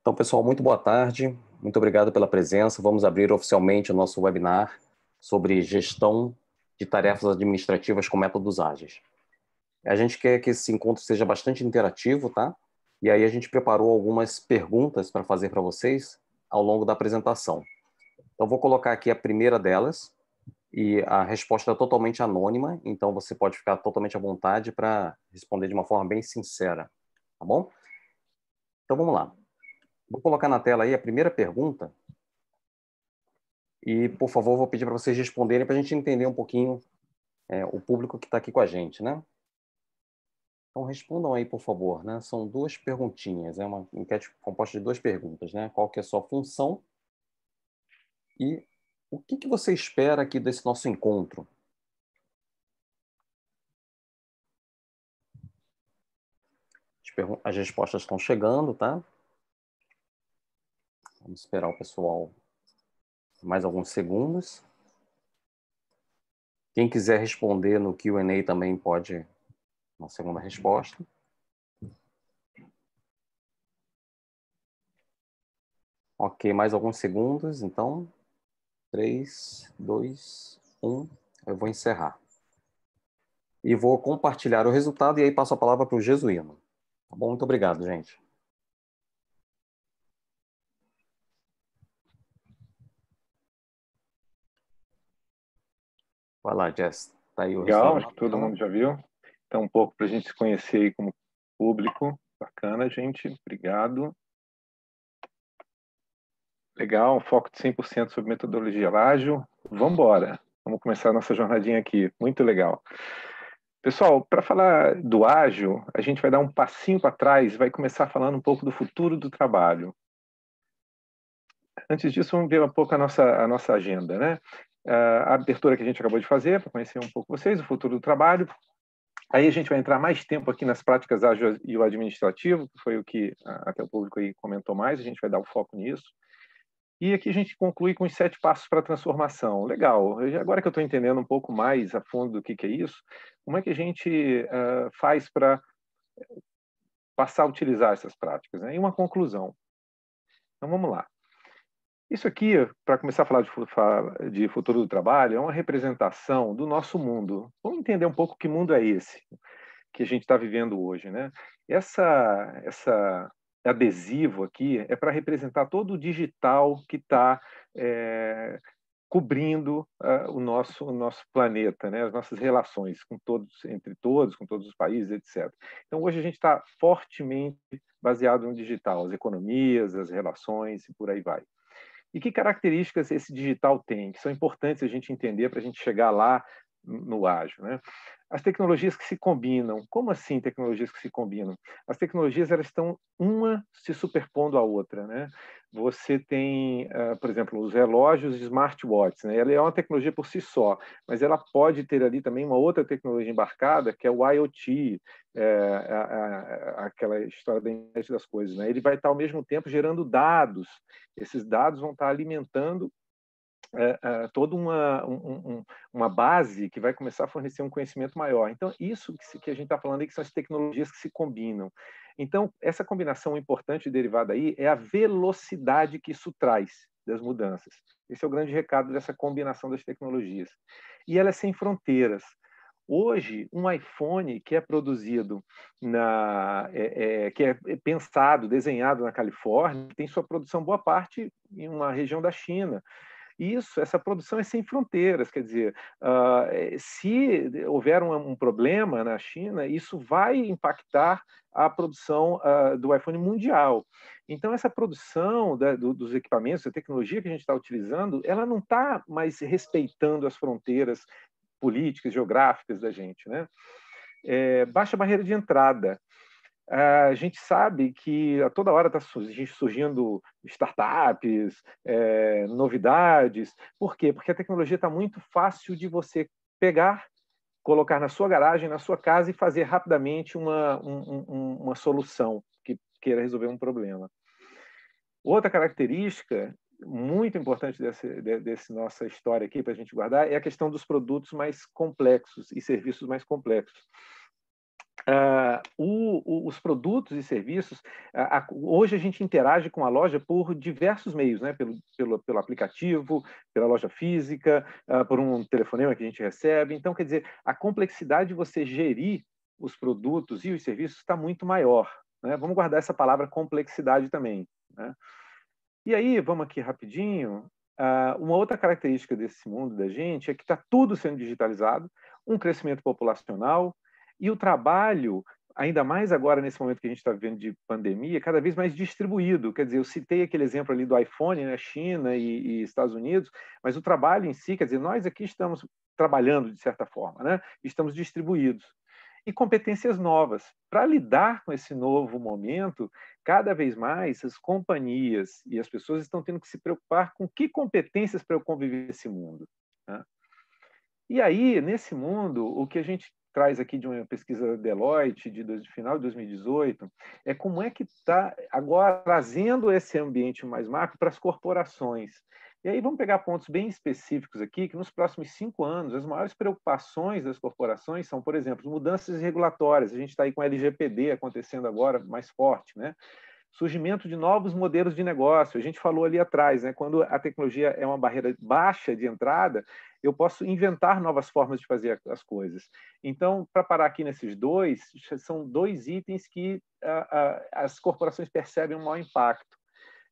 Então, pessoal, muito boa tarde. Muito obrigado pela presença. Vamos abrir oficialmente o nosso webinar sobre gestão de tarefas administrativas com métodos ágeis. A gente quer que esse encontro seja bastante interativo, tá? E aí a gente preparou algumas perguntas para fazer para vocês ao longo da apresentação. Então, vou colocar aqui a primeira delas e a resposta é totalmente anônima, então você pode ficar totalmente à vontade para responder de uma forma bem sincera, tá bom? Então, vamos lá. Vou colocar na tela aí a primeira pergunta e, por favor, vou pedir para vocês responderem para a gente entender um pouquinho o público que está aqui com a gente, né? Então, respondam aí, por favor, né? São duas perguntinhas, é uma enquete composta de duas perguntas, né? Qual que é a sua função e o que você espera aqui desse nosso encontro? As respostas estão chegando, tá? Vamos esperar o pessoal mais alguns segundos. Quem quiser responder no Q&A também pode, uma segunda resposta. Ok, mais alguns segundos, então. 3, 2, 1. Eu vou encerrar. E vou compartilhar o resultado e aí passo a palavra para o Jesuíno. Tá bom? Muito obrigado, gente. Vai lá, Jess. Tá aí o Legal, resultado acho na que todo tela. mundo já viu. Então, um pouco para a gente se conhecer aí como público. Bacana, gente. Obrigado. Legal, um foco de 100% sobre metodologia ágil. Vamos embora. Vamos começar a nossa jornadinha aqui. Muito legal. Pessoal, para falar do ágil, a gente vai dar um passinho para trás e vai começar falando um pouco do futuro do trabalho. Antes disso, vamos ver um pouco a nossa agenda, né? A abertura que a gente acabou de fazer, para conhecer um pouco vocês, o futuro do trabalho. Aí a gente vai entrar mais tempo aqui nas práticas ágeis e o administrativo, que foi o que até o público aí comentou mais, a gente vai dar o foco nisso. E aqui a gente conclui com os 7 passos para a transformação. Legal, agora que eu estou entendendo um pouco mais a fundo do que é isso, como é que a gente faz para passar a utilizar essas práticas, né? E uma conclusão. Então vamos lá. Isso aqui, para começar a falar de futuro do trabalho, é uma representação do nosso mundo. Vamos entender um pouco que mundo é esse que a gente está vivendo hoje, né? Essa adesivo aqui é para representar todo o digital que está cobrindo o nosso planeta, né? As nossas relações com todos, entre todos, com todos os países, etc. Então hoje a gente está fortemente baseado no digital, as economias, as relações e por aí vai. E que características esse digital tem, que são importantes a gente entender para a gente chegar lá no ágil, né? As tecnologias que se combinam. Como assim tecnologias que se combinam? As tecnologias elas estão uma se superpondo à outra, né? Você tem, por exemplo, os relógios smartwatches, né? Ela é uma tecnologia por si só, mas ela pode ter ali também uma outra tecnologia embarcada, que é o IoT, aquela história da internet das coisas, né? Ele vai estar ao mesmo tempo gerando dados. Esses dados vão estar alimentando toda uma base que vai começar a fornecer um conhecimento maior. Então, isso que a gente está falando aí, que são as tecnologias que se combinam. Então, essa combinação importante derivada aí é a velocidade que isso traz das mudanças. Esse é o grande recado dessa combinação das tecnologias. E ela é sem fronteiras. Hoje, um iPhone que é produzido que é pensado, desenhado na Califórnia, tem sua produção boa parte em uma região da China. Essa produção é sem fronteiras, quer dizer, se houver um problema na China, isso vai impactar a produção do iPhone mundial. Então, essa produção dos equipamentos, a tecnologia que a gente está utilizando, ela não está mais respeitando as fronteiras políticas, geográficas da gente, né? Baixa barreira de entrada. A gente sabe que a toda hora está surgindo startups, novidades. Por quê? Porque a tecnologia está muito fácil de você pegar, colocar na sua garagem, na sua casa e fazer rapidamente uma solução que queira resolver um problema. Outra característica muito importante dessa nossa história aqui para a gente guardar é a questão dos produtos mais complexos e serviços mais complexos. os produtos e serviços, hoje a gente interage com a loja por diversos meios, né? Pelo aplicativo, pela loja física, por um telefonema que a gente recebe. Então, quer dizer, a complexidade de você gerir os produtos e os serviços está muito maior, né? Vamos guardar essa palavra complexidade também, né? E aí, vamos aqui rapidinho. Uma outra característica desse mundo da gente é que está tudo sendo digitalizado, um crescimento populacional e o trabalho, ainda mais agora nesse momento que a gente está vivendo de pandemia, cada vez mais distribuído. Quer dizer, eu citei aquele exemplo ali do iPhone, né, China e Estados Unidos, mas o trabalho em si, quer dizer, nós aqui estamos trabalhando de certa forma, né? Estamos distribuídos. E competências novas. Para lidar com esse novo momento, cada vez mais as companhias e as pessoas estão tendo que se preocupar com que competências para eu conviver nesse mundo, né? E aí, nesse mundo, o que a gente traz aqui de uma pesquisa da Deloitte de final de 2018 é como é que está agora trazendo esse ambiente mais macro para as corporações. E aí vamos pegar pontos bem específicos aqui, que nos próximos 5 anos, as maiores preocupações das corporações são, por exemplo, mudanças regulatórias. A gente está aí com o LGPD acontecendo agora mais forte, né? Surgimento de novos modelos de negócio. A gente falou ali atrás, né? Quando a tecnologia é uma barreira baixa de entrada, eu posso inventar novas formas de fazer as coisas. Então, para parar aqui nesses dois, são 2 itens que as corporações percebem um maior impacto.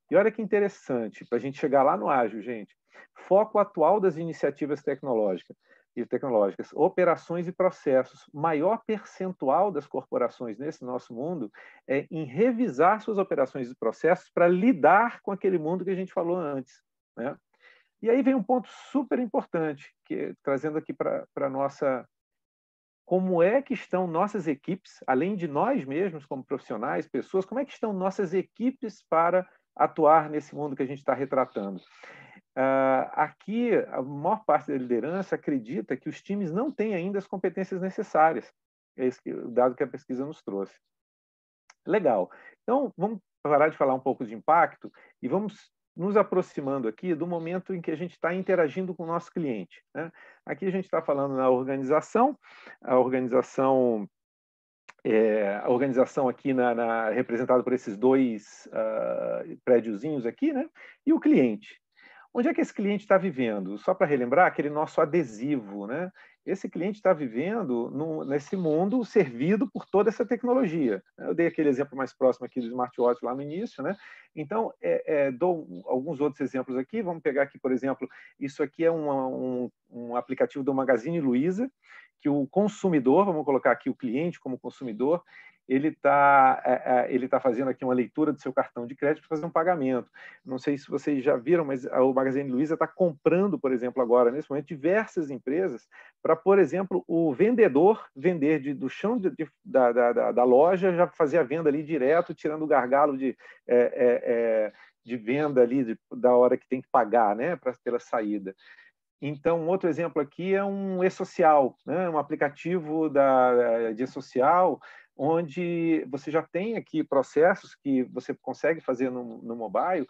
E olha que interessante, para a gente chegar lá no ágil, gente. Foco atual das iniciativas tecnológicas, operações e processos. Maior percentual das corporações nesse nosso mundo é em revisar suas operações e processos para lidar com aquele mundo que a gente falou antes, né? E aí vem um ponto super importante, trazendo aqui para a nossa... Como é que estão nossas equipes, além de nós mesmos como profissionais, pessoas, como é que estão nossas equipes para atuar nesse mundo que a gente está retratando? Aqui, a maior parte da liderança acredita que os times não têm ainda as competências necessárias. É esse o dado que a pesquisa nos trouxe. Legal. Então, vamos parar de falar um pouco de impacto e vamos nos aproximando aqui do momento em que a gente está interagindo com o nosso cliente, né? Aqui a gente está falando na organização, a organização aqui representada por esses 2 prédiozinhos aqui, né? E o cliente. Onde é que esse cliente está vivendo? Só para relembrar, aquele nosso adesivo, né? Esse cliente está vivendo nesse mundo servido por toda essa tecnologia. Eu dei aquele exemplo mais próximo aqui do smartwatch lá no início, né? Então, dou alguns outros exemplos aqui. Vamos pegar aqui, por exemplo, isso aqui é um aplicativo do Magazine Luiza, que o consumidor, vamos colocar aqui o cliente como consumidor, ele tá fazendo aqui uma leitura do seu cartão de crédito para fazer um pagamento. Não sei se vocês já viram, mas o Magazine Luiza está comprando, por exemplo, agora, nesse momento, diversas empresas para, por exemplo, o vendedor vender do chão da loja, já fazer a venda ali direto, tirando o gargalo de venda ali da hora que tem que pagar, né, pela saída. Então, um outro exemplo aqui é um e-social, né? Um aplicativo de e-social, onde você já tem aqui processos que você consegue fazer no mobile,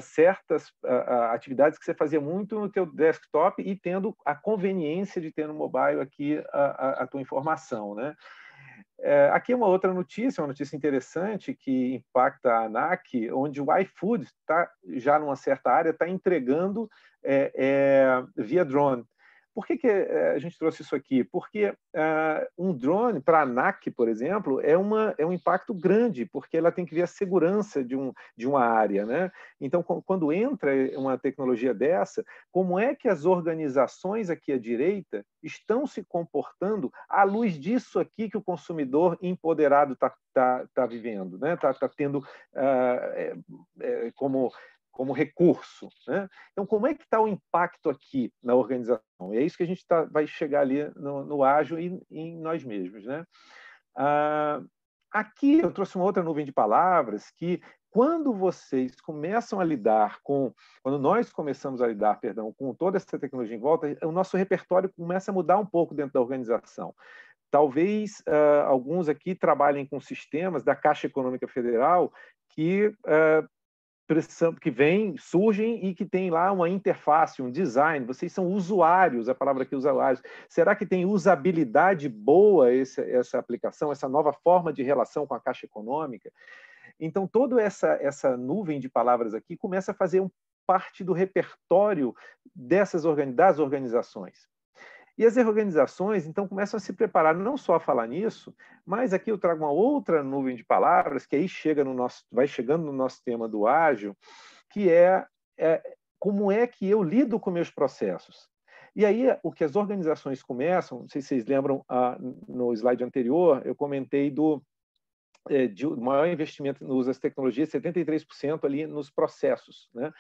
certas atividades que você fazia muito no teu desktop e tendo a conveniência de ter no mobile aqui a tua informação, né? Aqui é uma outra notícia, uma notícia interessante que impacta a ANAC, onde o iFood está já numa certa área, está entregando via drone. Por que a gente trouxe isso aqui? Porque um drone, para a ANAC, por exemplo, é um impacto grande, porque ela tem que ver a segurança de uma área, né? Então, quando entra uma tecnologia dessa, como é que as organizações aqui à direita estão se comportando à luz disso aqui que o consumidor empoderado está vivendo, né? Está tendo como recurso, né? Então, como é que está o impacto aqui na organização? E é isso que a gente vai chegar ali no ágil e em nós mesmos, né? Aqui eu trouxe uma outra nuvem de palavras que, quando nós começamos a lidar, perdão, com toda essa tecnologia em volta, o nosso repertório começa a mudar um pouco dentro da organização. Talvez alguns aqui trabalhem com sistemas da Caixa Econômica Federal que surgem e que tem lá uma interface, um design. Vocês são usuários, a palavra aqui usuários. Será que tem usabilidade boa essa aplicação, essa nova forma de relação com a Caixa Econômica? Então, toda essa nuvem de palavras aqui começa a fazer parte do repertório das organizações. E as organizações, então, começam a se preparar não só a falar nisso, mas aqui eu trago uma outra nuvem de palavras, que aí vai chegando no nosso tema do ágil, que é como é que eu lido com meus processos. E aí, o que as organizações começam, não sei se vocês lembram, no slide anterior, eu comentei do maior investimento no uso das tecnologias, 73% ali nos processos, né?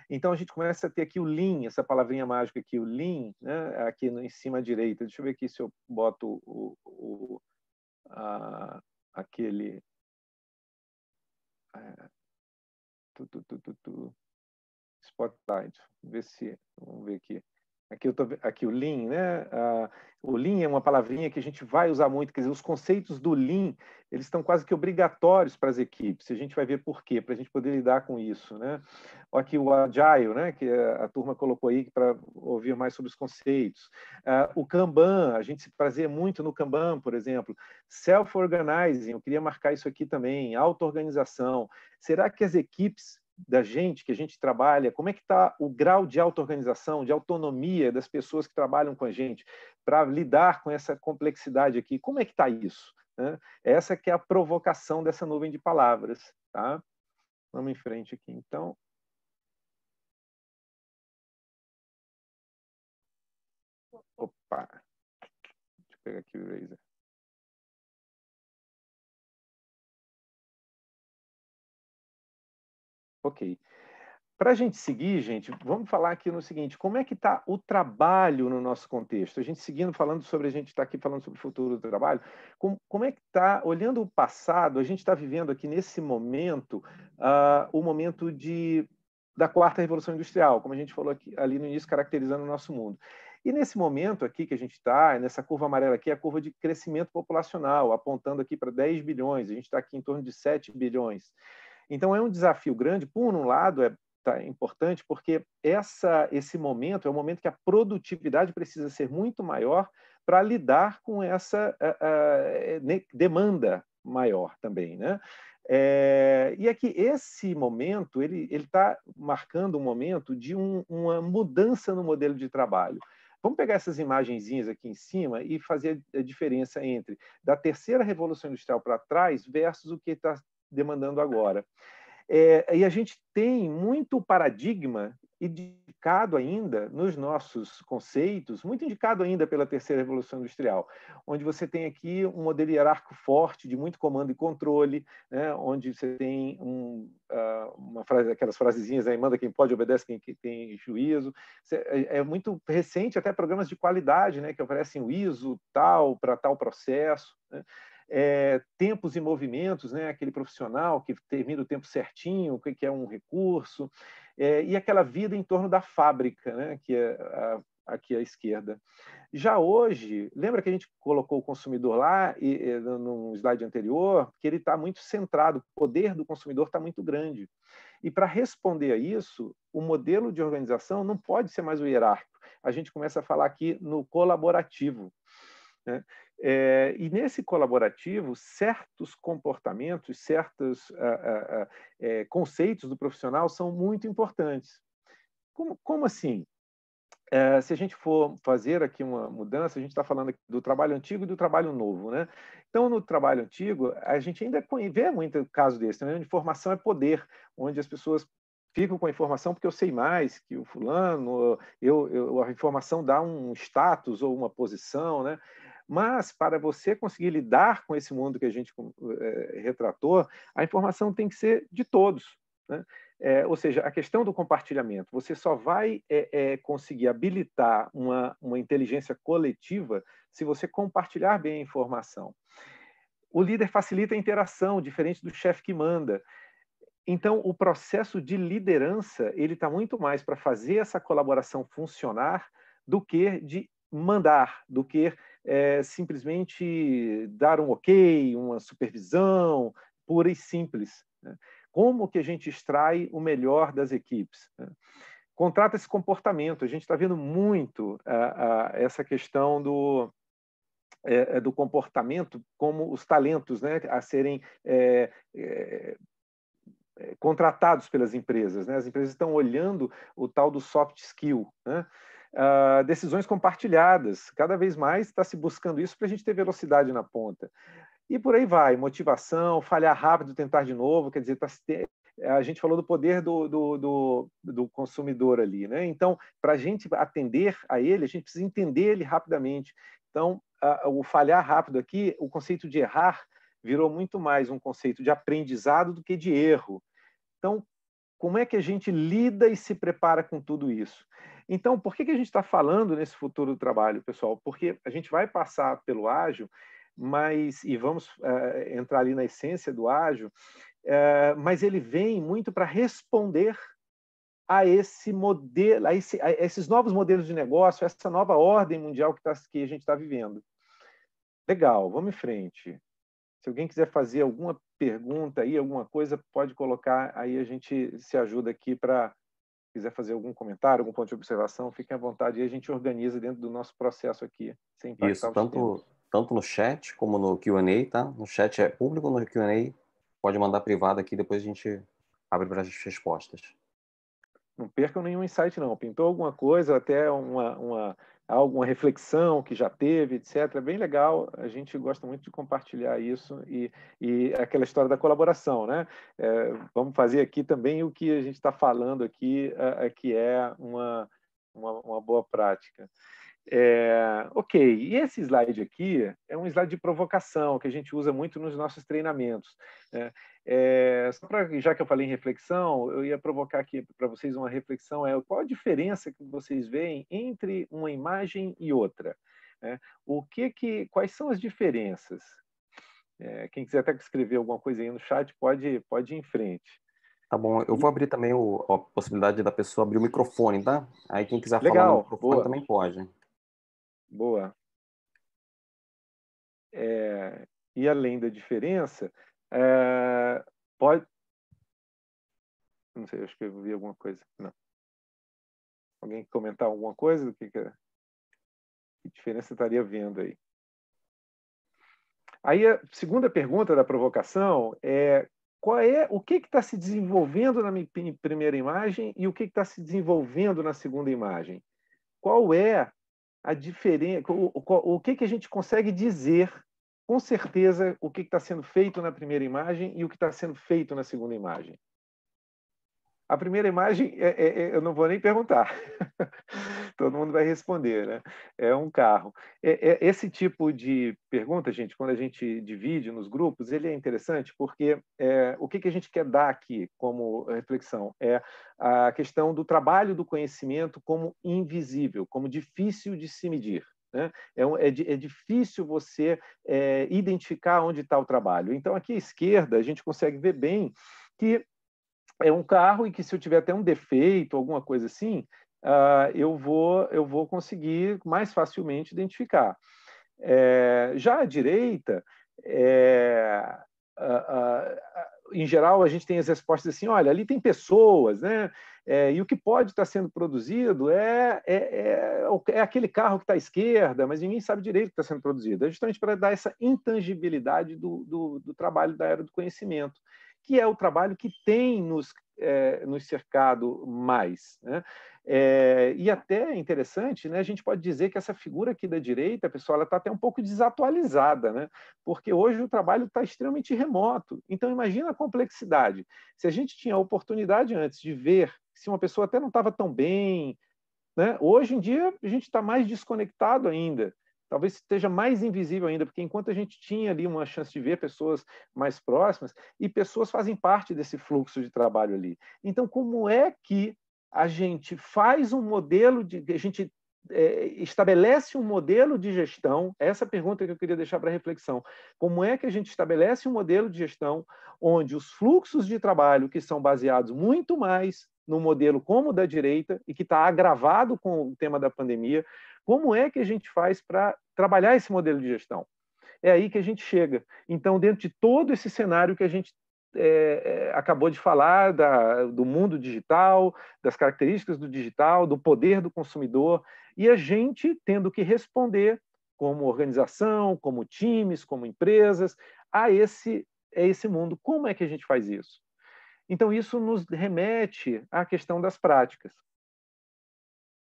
Então, a gente começa a ter aqui o Lean, essa palavrinha mágica aqui, o Lean, né? Aqui em cima à direita. Deixa eu ver aqui se eu boto aquele... Spotlight. Vamos ver aqui. Aqui o Lean, né? O Lean é uma palavrinha que a gente vai usar muito, quer dizer, os conceitos do Lean, eles estão quase que obrigatórios para as equipes. A gente vai ver por quê, para a gente poder lidar com isso, né? Aqui o Agile, né? Que a turma colocou aí para ouvir mais sobre os conceitos. O Kanban, a gente se baseia muito no Kanban, por exemplo. Self-organizing, eu queria marcar isso aqui também, auto-organização. Será que as equipes da gente, que a gente trabalha, como é que está o grau de auto-organização, de autonomia das pessoas que trabalham com a gente para lidar com essa complexidade aqui? Como é que está isso? Né? Essa que é a provocação dessa nuvem de palavras. Tá? Vamos em frente aqui, então. Opa! Deixa eu pegar aqui o Eraser. Ok. Para a gente seguir, gente, vamos falar aqui no seguinte, como é que está o trabalho no nosso contexto? A gente seguindo falando sobre, a gente está aqui falando sobre o futuro do trabalho, como é que está, olhando o passado, a gente está vivendo aqui nesse momento, o momento da quarta revolução industrial, como a gente falou aqui, ali no início, caracterizando o nosso mundo. E nesse momento aqui que a gente está, nessa curva amarela aqui, é a curva de crescimento populacional, apontando aqui para 10 bilhões, a gente está aqui em torno de 7 bilhões. Então, é um desafio grande. Por um lado, é importante porque esse momento é o momento que a produtividade precisa ser muito maior para lidar com essa demanda maior também, né? E aqui, esse momento, ele está marcando um momento de uma mudança no modelo de trabalho. Vamos pegar essas imagenzinhas aqui em cima e fazer a diferença entre da terceira revolução industrial para trás versus o que está demandando agora. E a gente tem muito paradigma indicado ainda nos nossos conceitos, muito indicado ainda pela terceira revolução industrial, onde você tem aqui um modelo hierárquico forte, de muito comando e controle, né, onde você tem aquelas frasezinhas aí, manda quem pode, obedece quem tem juízo. É muito recente, até programas de qualidade, né, que oferecem o ISO tal para tal processo, né? Tempos e movimentos, né? Aquele profissional que termina o tempo certinho, o que é um recurso, e aquela vida em torno da fábrica, né? Que é aqui à esquerda. Já hoje, lembra que a gente colocou o consumidor lá, no slide anterior, que ele está muito centrado, o poder do consumidor está muito grande. E para responder a isso, o modelo de organização não pode ser mais o hierárquico. A gente começa a falar aqui no colaborativo, né? E nesse colaborativo, certos comportamentos, certos conceitos do profissional são muito importantes. Como assim? Se a gente for fazer aqui uma mudança, a gente está falando aqui do trabalho antigo e do trabalho novo, né? Então, no trabalho antigo, a gente ainda vê muito caso desse, né? Informação é poder, onde as pessoas ficam com a informação porque eu sei mais que o fulano, a informação dá um status ou uma posição, né? Mas, para você conseguir lidar com esse mundo que a gente retratou, a informação tem que ser de todos, né? Ou seja, a questão do compartilhamento. Você só vai conseguir habilitar uma inteligência coletiva se você compartilhar bem a informação. O líder facilita a interação, diferente do chefe que manda. Então, o processo de liderança ele está muito mais para fazer essa colaboração funcionar do que de mandar, do que simplesmente dar um ok, uma supervisão, pura e simples, né? Como que a gente extrai o melhor das equipes, né? Contrata esse comportamento. A gente está vendo muito essa questão do comportamento como os talentos, né, a serem contratados pelas empresas, né? As empresas estão olhando o tal do soft skill, né? Decisões compartilhadas. Cada vez mais está se buscando isso para a gente ter velocidade na ponta. E por aí vai, motivação, falhar rápido, tentar de novo, quer dizer, a gente falou do poder do consumidor ali, né? Então, para a gente atender a ele, a gente precisa entender ele rapidamente. Então, o falhar rápido aqui, o conceito de errar virou muito mais um conceito de aprendizado do que de erro. Então, como é que a gente lida e se prepara com tudo isso? Então, por que a gente está falando nesse futuro do trabalho, pessoal? Porque a gente vai passar pelo ágil, e vamos entrar ali na essência do ágil, mas ele vem muito para responder a esse modelo, a esses novos modelos de negócio, a essa nova ordem mundial que a gente está vivendo. Legal, vamos em frente. Se alguém quiser fazer alguma pergunta aí, alguma coisa, pode colocar, aí a gente se ajuda aqui para quiser fazer algum comentário, algum ponto de observação, fiquem à vontade e a gente organiza dentro do nosso processo aqui, sem impactar Isso, os temas. tanto no chat como no Q&A, tá? No chat é público, no Q&A pode mandar privado aqui, depois a gente abre para as respostas. Não percam nenhum insight, não. Pintou alguma coisa, até alguma reflexão que já teve, etc. É bem legal. A gente gosta muito de compartilhar isso e aquela história da colaboração, né? Vamos fazer aqui também o que a gente está falando aqui, que é uma boa prática. Ok, e esse slide aqui é um slide de provocação que a gente usa muito nos nossos treinamentos, né? Já que eu falei em reflexão, eu ia provocar aqui para vocês uma reflexão, qual a diferença que vocês veem entre uma imagem e outra, né? Quais são as diferenças? Quem quiser até escrever alguma coisa aí no chat, pode ir em frente. Tá bom, eu vou abrir também a possibilidade da pessoa abrir o microfone, tá? Aí quem quiser falar no Legal, microfone boa, também pode. boa. E além da diferença, pode... Não sei, acho que eu vi alguma coisa. Não. Alguém comentar alguma coisa? Que diferença estaria vendo aí? Aí a segunda pergunta da provocação é o que está se desenvolvendo na minha primeira imagem e o que está se desenvolvendo na segunda imagem? Qual é a diferença? O que a gente consegue dizer com certeza o que está sendo feito na primeira imagem e o que está sendo feito na segunda imagem? A primeira imagem, eu não vou nem perguntar. Todo mundo vai responder, né? É um carro. Esse tipo de pergunta, gente, quando a gente divide nos grupos, ele é interessante porque o que a gente quer dar aqui como reflexão é a questão do trabalho do conhecimento como invisível, como difícil de se medir, né? É difícil você identificar onde está o trabalho. Então, aqui à esquerda, a gente consegue ver bem que é um carro e que se eu tiver até um defeito, alguma coisa assim, eu vou conseguir mais facilmente identificar. Já à direita, em geral, a gente tem as respostas assim, olha, ali tem pessoas, né? E o que pode estar sendo produzido é aquele carro que está à esquerda, mas ninguém sabe direito o que está sendo produzido. É justamente para dar essa intangibilidade do trabalho da era do conhecimento, que é o trabalho que tem nos cercado mais, né? E até é interessante, né? A gente pode dizer que essa figura aqui da direita, pessoal, ela está até um pouco desatualizada, né? Porque hoje o trabalho está extremamente remoto. Então, imagina a complexidade. Se a gente tinha a oportunidade antes de ver se uma pessoa até não estava tão bem, né? Hoje em dia a gente está mais desconectado ainda. Talvez esteja mais invisível ainda, porque enquanto a gente tinha ali uma chance de ver pessoas mais próximas, e pessoas fazem parte desse fluxo de trabalho ali. Então, como é que a gente faz um modelo a gente estabelece um modelo de gestão? Essa pergunta que eu queria deixar para reflexão. Como é que a gente estabelece um modelo de gestão onde os fluxos de trabalho, que são baseados muito mais no modelo como o da direita, e que está agravado com o tema da pandemia, como é que a gente faz para trabalhar esse modelo de gestão? é aí que a gente chega. Então, dentro de todo esse cenário que a gente acabou de falar, do mundo digital, das características do digital, do poder do consumidor, e a gente tendo que responder como organização, como times, como empresas, a esse mundo. Como é que a gente faz isso? Então, isso nos remete à questão das práticas.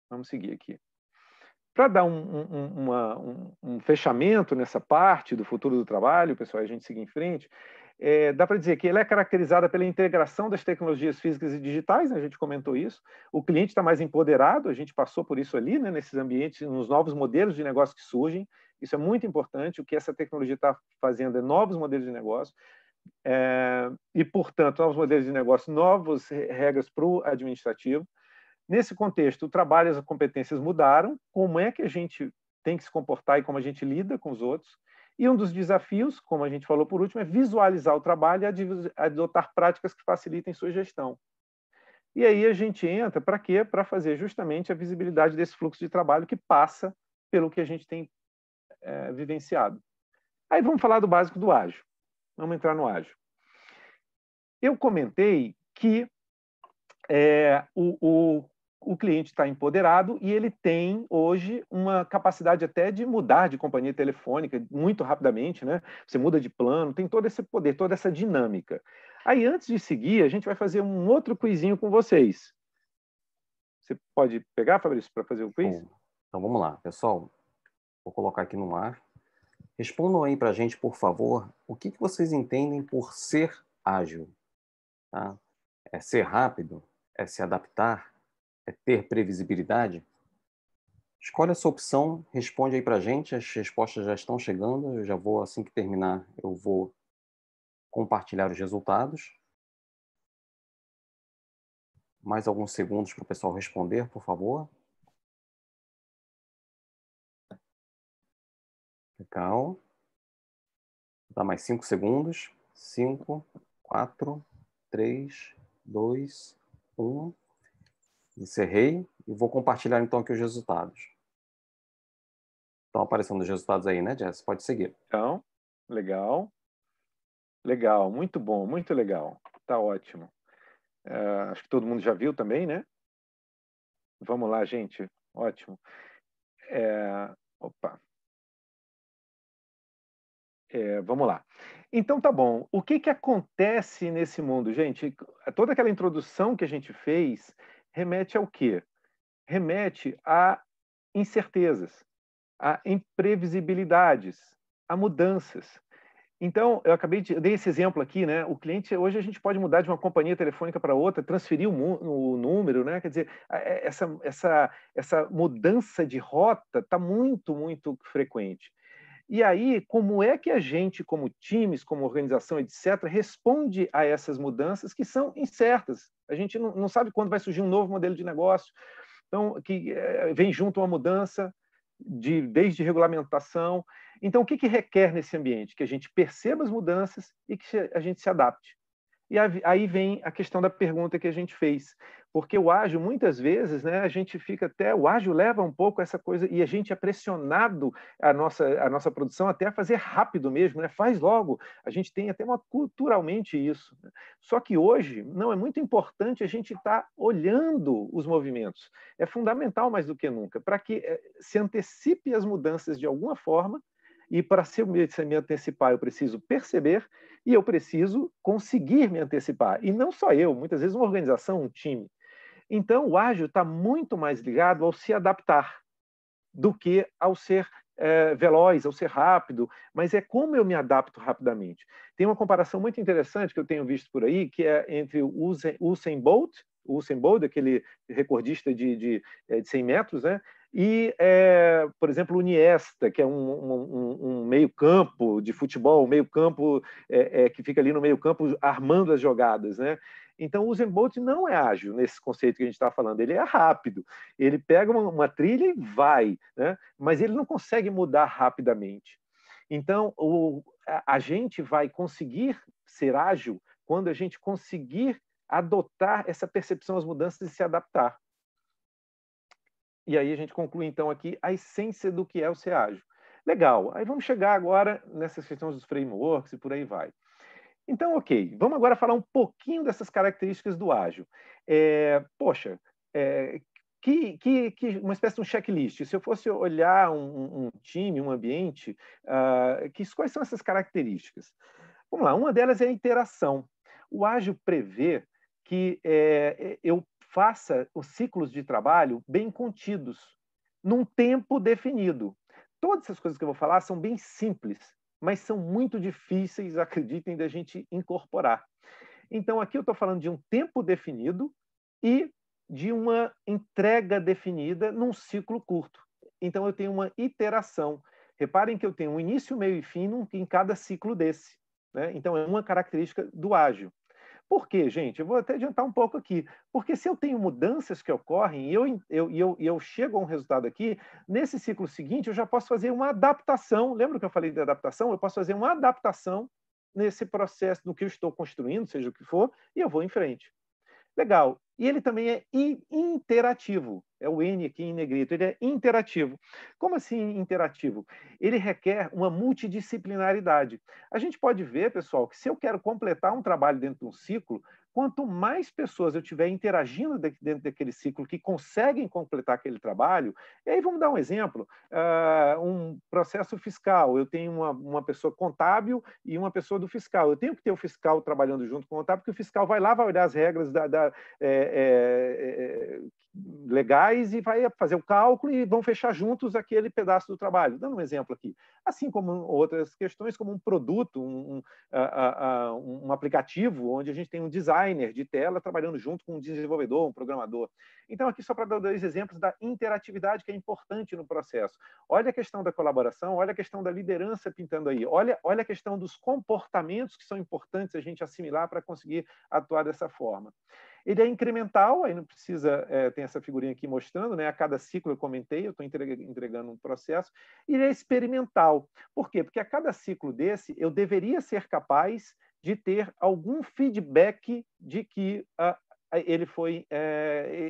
Vamos seguir aqui. Para dar um fechamento nessa parte do futuro do trabalho, pessoal, a gente seguir em frente, dá para dizer que ela é caracterizada pela integração das tecnologias físicas e digitais, né? A gente comentou isso. O cliente está mais empoderado, a gente passou por isso ali, né? Nesses ambientes, nos novos modelos de negócio que surgem. Isso é muito importante. O que essa tecnologia está fazendo é novos modelos de negócio. E, portanto, novos modelos de negócio, novas regras para o administrativo. Nesse contexto, o trabalho e as competências mudaram. Como é que a gente tem que se comportar e como a gente lida com os outros? E um dos desafios, como a gente falou por último, é visualizar o trabalho e adotar práticas que facilitem sua gestão. E aí a gente entra para quê? Para fazer justamente a visibilidade desse fluxo de trabalho que passa pelo que a gente tem vivenciado. Aí vamos falar do básico do ágil. Vamos entrar no ágil. Eu comentei que o cliente está empoderado e ele tem hoje uma capacidade até de mudar de companhia telefônica muito rapidamente, né? Você muda de plano, tem todo esse poder, toda essa dinâmica. Aí, antes de seguir, a gente vai fazer um outro quizinho com vocês. Você pode pegar, Fabrício, para fazer o quiz? Então vamos lá, pessoal. Vou colocar aqui no ar. Respondam aí para a gente, por favor, o que vocês entendem por ser ágil? Tá? É ser rápido? É se adaptar? É ter previsibilidade? Escolhe a sua opção, responde aí para a gente, as respostas já estão chegando, eu já vou, assim que terminar, eu vou compartilhar os resultados. Mais alguns segundos para o pessoal responder, por favor. Legal. Vou dar mais 5 segundos. 5, 4, 3, 2, 1. Encerrei e vou compartilhar então aqui os resultados. Estão aparecendo os resultados aí, né, Jess? Pode seguir. Então, legal. Legal, muito bom, muito legal. Tá ótimo. Acho que todo mundo já viu também, né? Vamos lá, gente. Ótimo. Opa. Vamos lá. Então, tá bom. O que acontece nesse mundo, gente? Toda aquela introdução que a gente fez remete ao quê? Remete a incertezas, a imprevisibilidades, a mudanças. Então, eu dei esse exemplo aqui, né? O cliente, hoje a gente pode mudar de uma companhia telefônica para outra, transferir o número, né? Quer dizer, essa mudança de rota está muito, muito frequente. E aí, como é que a gente, como times, como organização, etc., responde a essas mudanças que são incertas? A gente não sabe quando vai surgir um novo modelo de negócio, então, que vem junto uma mudança desde regulamentação. Então, o que requer nesse ambiente? Que a gente perceba as mudanças e que a gente se adapte. E aí vem a questão da pergunta que a gente fez. Porque o ágil, muitas vezes, né, a gente fica até... O ágil leva um pouco essa coisa e a gente é pressionado, a nossa produção, até a fazer rápido mesmo, né? Faz logo. A gente tem até culturalmente isso. Só que hoje, não, é muito importante a gente estar olhando os movimentos. É fundamental mais do que nunca, para que se antecipe as mudanças de alguma forma. E para se me antecipar, eu preciso perceber e eu preciso conseguir me antecipar. E não só eu, muitas vezes uma organização, um time. Então, o ágil está muito mais ligado ao se adaptar do que ao ser veloz, ao ser rápido, mas é como eu me adapto rapidamente. Tem uma comparação muito interessante que eu tenho visto por aí, que é entre o Usain Bolt, aquele recordista de 100 metros, né? E, por exemplo, o Iniesta, que é um meio-campo de futebol, um meio-campo que fica ali no meio-campo armando as jogadas, né? Então, o Usain Bolt não é ágil nesse conceito que a gente está falando, ele é rápido. Ele pega uma trilha e vai, né? Mas ele não consegue mudar rapidamente. Então, a gente vai conseguir ser ágil quando a gente conseguir adotar essa percepção às mudanças e se adaptar. E aí a gente conclui, então, aqui a essência do que é o ser ágil. Legal. Aí vamos chegar agora nessas questões dos frameworks e por aí vai. Então, ok, vamos agora falar um pouquinho dessas características do ágil. Poxa, uma espécie de um checklist. Se eu fosse olhar um time, um ambiente, quais são essas características? Vamos lá, uma delas é a interação. O ágil prevê que eu faça os ciclos de trabalho bem contidos, num tempo definido. Todas essas coisas que eu vou falar são bem simples, mas são muito difíceis, acreditem, da gente incorporar. Então, aqui eu estou falando de um tempo definido e de uma entrega definida num ciclo curto. Então, eu tenho uma iteração. Reparem que eu tenho um início, meio e fim em cada ciclo desse, né? Então, é uma característica do ágil. Por quê, gente? Eu vou até adiantar um pouco aqui. Porque se eu tenho mudanças que ocorrem e eu chego a um resultado aqui, nesse ciclo seguinte eu já posso fazer uma adaptação. Lembra que eu falei de adaptação? Eu posso fazer uma adaptação nesse processo do que eu estou construindo, seja o que for, e eu vou em frente. Legal. E ele também é interativo. É o N aqui em negrito. Ele é interativo. Como assim interativo? Ele requer uma multidisciplinaridade. A gente pode ver, pessoal, que se eu quero completar um trabalho dentro de um ciclo, quanto mais pessoas eu tiver interagindo dentro daquele ciclo que conseguem completar aquele trabalho, e aí vamos dar um exemplo, um processo fiscal, eu tenho uma pessoa contábil e uma pessoa do fiscal, eu tenho que ter o fiscal trabalhando junto com o contábil, porque o fiscal vai lá, vai olhar as regras legais e vai fazer o cálculo e vão fechar juntos aquele pedaço do trabalho. Dando um exemplo aqui. Assim como outras questões, como um produto, um aplicativo, onde a gente tem um designer de tela trabalhando junto com um desenvolvedor, um programador. Então, aqui só para dar 2 exemplos da interatividade que é importante no processo. Olha a questão da colaboração, olha a questão da liderança pintando aí, olha a questão dos comportamentos que são importantes a gente assimilar para conseguir atuar dessa forma. Ele é incremental, aí não precisa, tem essa figurinha aqui mostrando, né? A cada ciclo eu comentei, eu estou entregando um processo. E ele é experimental. Por quê? Porque a cada ciclo desse eu deveria ser capaz de ter algum feedback de que ele foi,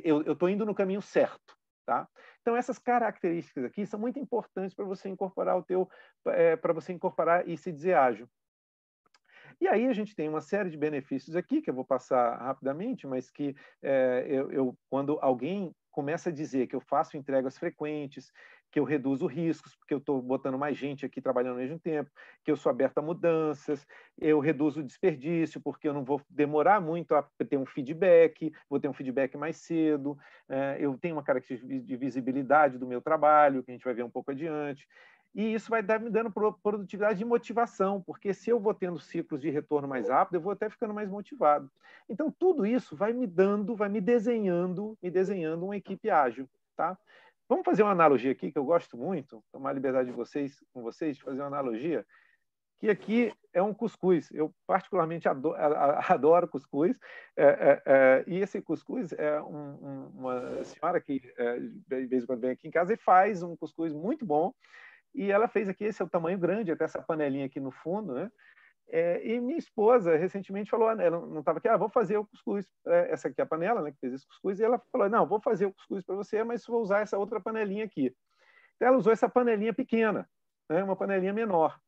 eu estou indo no caminho certo, tá? Então essas características aqui são muito importantes para você incorporar para você incorporar e se dizer ágil. E aí a gente tem uma série de benefícios aqui, que eu vou passar rapidamente, mas que quando alguém começa a dizer que eu faço entregas frequentes, que eu reduzo riscos, porque eu estou botando mais gente aqui trabalhando ao mesmo tempo, que eu sou aberto a mudanças, eu reduzo o desperdício, porque eu não vou demorar muito a ter um feedback, vou ter um feedback mais cedo, eu tenho uma característica de visibilidade do meu trabalho, que a gente vai ver um pouco adiante. E isso vai me dando produtividade e motivação, porque se eu vou tendo ciclos de retorno mais rápido, eu vou até ficando mais motivado. Então, tudo isso vai me dando, vai me desenhando uma equipe ágil. Tá? Vamos fazer uma analogia aqui, que eu gosto muito, tomar a liberdade com vocês, de fazer uma analogia, que aqui é um cuscuz. Eu particularmente adoro cuscuz, e esse cuscuz é uma senhora que de vez em quando vem aqui em casa e faz um cuscuz muito bom. E ela fez aqui, esse é o tamanho grande, até essa panelinha aqui no fundo, né? E minha esposa recentemente falou, ela não estava aqui, vou fazer o cuscuz, essa aqui é a panela, né, que fez esse cuscuz, e ela falou, não, vou fazer o cuscuz para você, mas vou usar essa outra panelinha aqui. Então ela usou essa panelinha pequena, né, uma panelinha menor.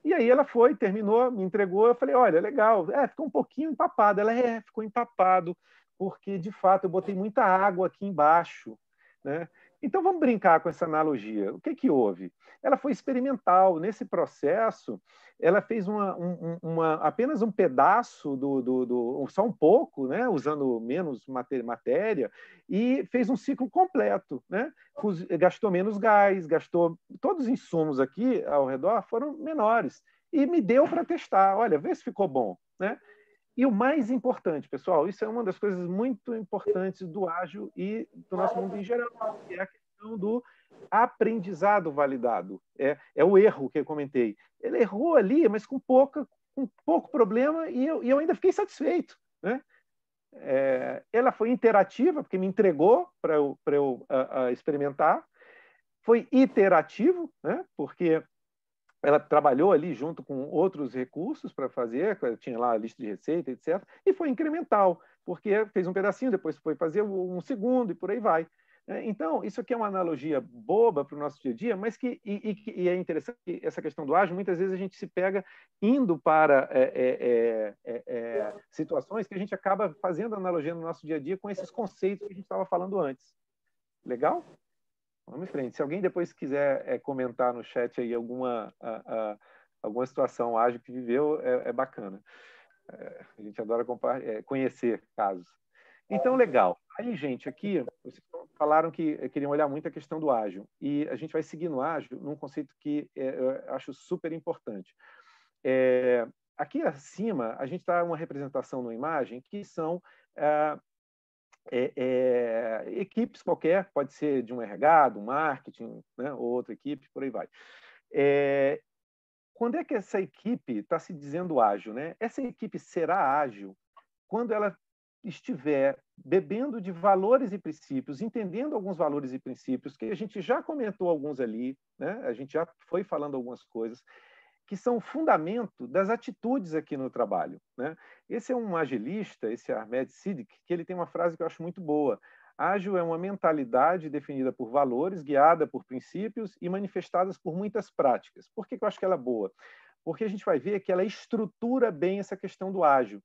E aí ela foi, terminou, me entregou, eu falei, olha, legal, ficou um pouquinho empapado. Ela, ficou empapado, porque de fato eu botei muita água aqui embaixo, né? Então vamos brincar com essa analogia. O que houve? Ela foi experimental. Nesse processo, ela fez apenas um pedaço só um pouco, né? Usando menos matéria, e fez um ciclo completo, né? Gastou menos gás, gastou todos os insumos aqui ao redor foram menores e me deu para testar. Olha, vê se ficou bom, né? E o mais importante, pessoal, isso é uma das coisas muito importantes do ágil e do nosso mundo em geral, que é a questão do aprendizado validado. É o erro que eu comentei. Ele errou ali, mas com pouco problema, e eu ainda fiquei satisfeito, né? Ela foi interativa, porque me entregou para eu experimentar. Foi iterativo, né? Porque ela trabalhou ali junto com outros recursos para fazer, tinha lá a lista de receita, etc. E foi incremental, porque fez um pedacinho, depois foi fazer um segundo e por aí vai. Então, isso aqui é uma analogia boba para o nosso dia a dia, mas que é interessante que essa questão do ágil, muitas vezes a gente se pega indo para situações que a gente acaba fazendo analogia no nosso dia a dia com esses conceitos que a gente estava falando antes. Legal? Vamos em frente. Se alguém depois quiser comentar no chat aí alguma situação ágil que viveu, é bacana. A gente adora conhecer casos. Então, legal. Aí, gente, aqui, vocês falaram que queriam olhar muito a questão do ágil. E a gente vai seguir no ágil num conceito que eu acho super importante. Aqui acima, a gente está uma representação numa imagem que são equipes qualquer, pode ser de um RH, do marketing, né, ou outra equipe, por aí vai. Quando é que essa equipe está se dizendo ágil, né? Essa equipe será ágil quando ela estiver bebendo de valores e princípios, entendendo alguns valores e princípios, que a gente já comentou alguns ali, né? A gente já foi falando algumas coisas, que são o fundamento das atitudes aqui no trabalho, né? Esse é um agilista, esse Ahmed Siddiq, que ele tem uma frase que eu acho muito boa. Ágil é uma mentalidade definida por valores, guiada por princípios e manifestadas por muitas práticas. Por que eu acho que ela é boa? Porque a gente vai ver que ela estrutura bem essa questão do ágil.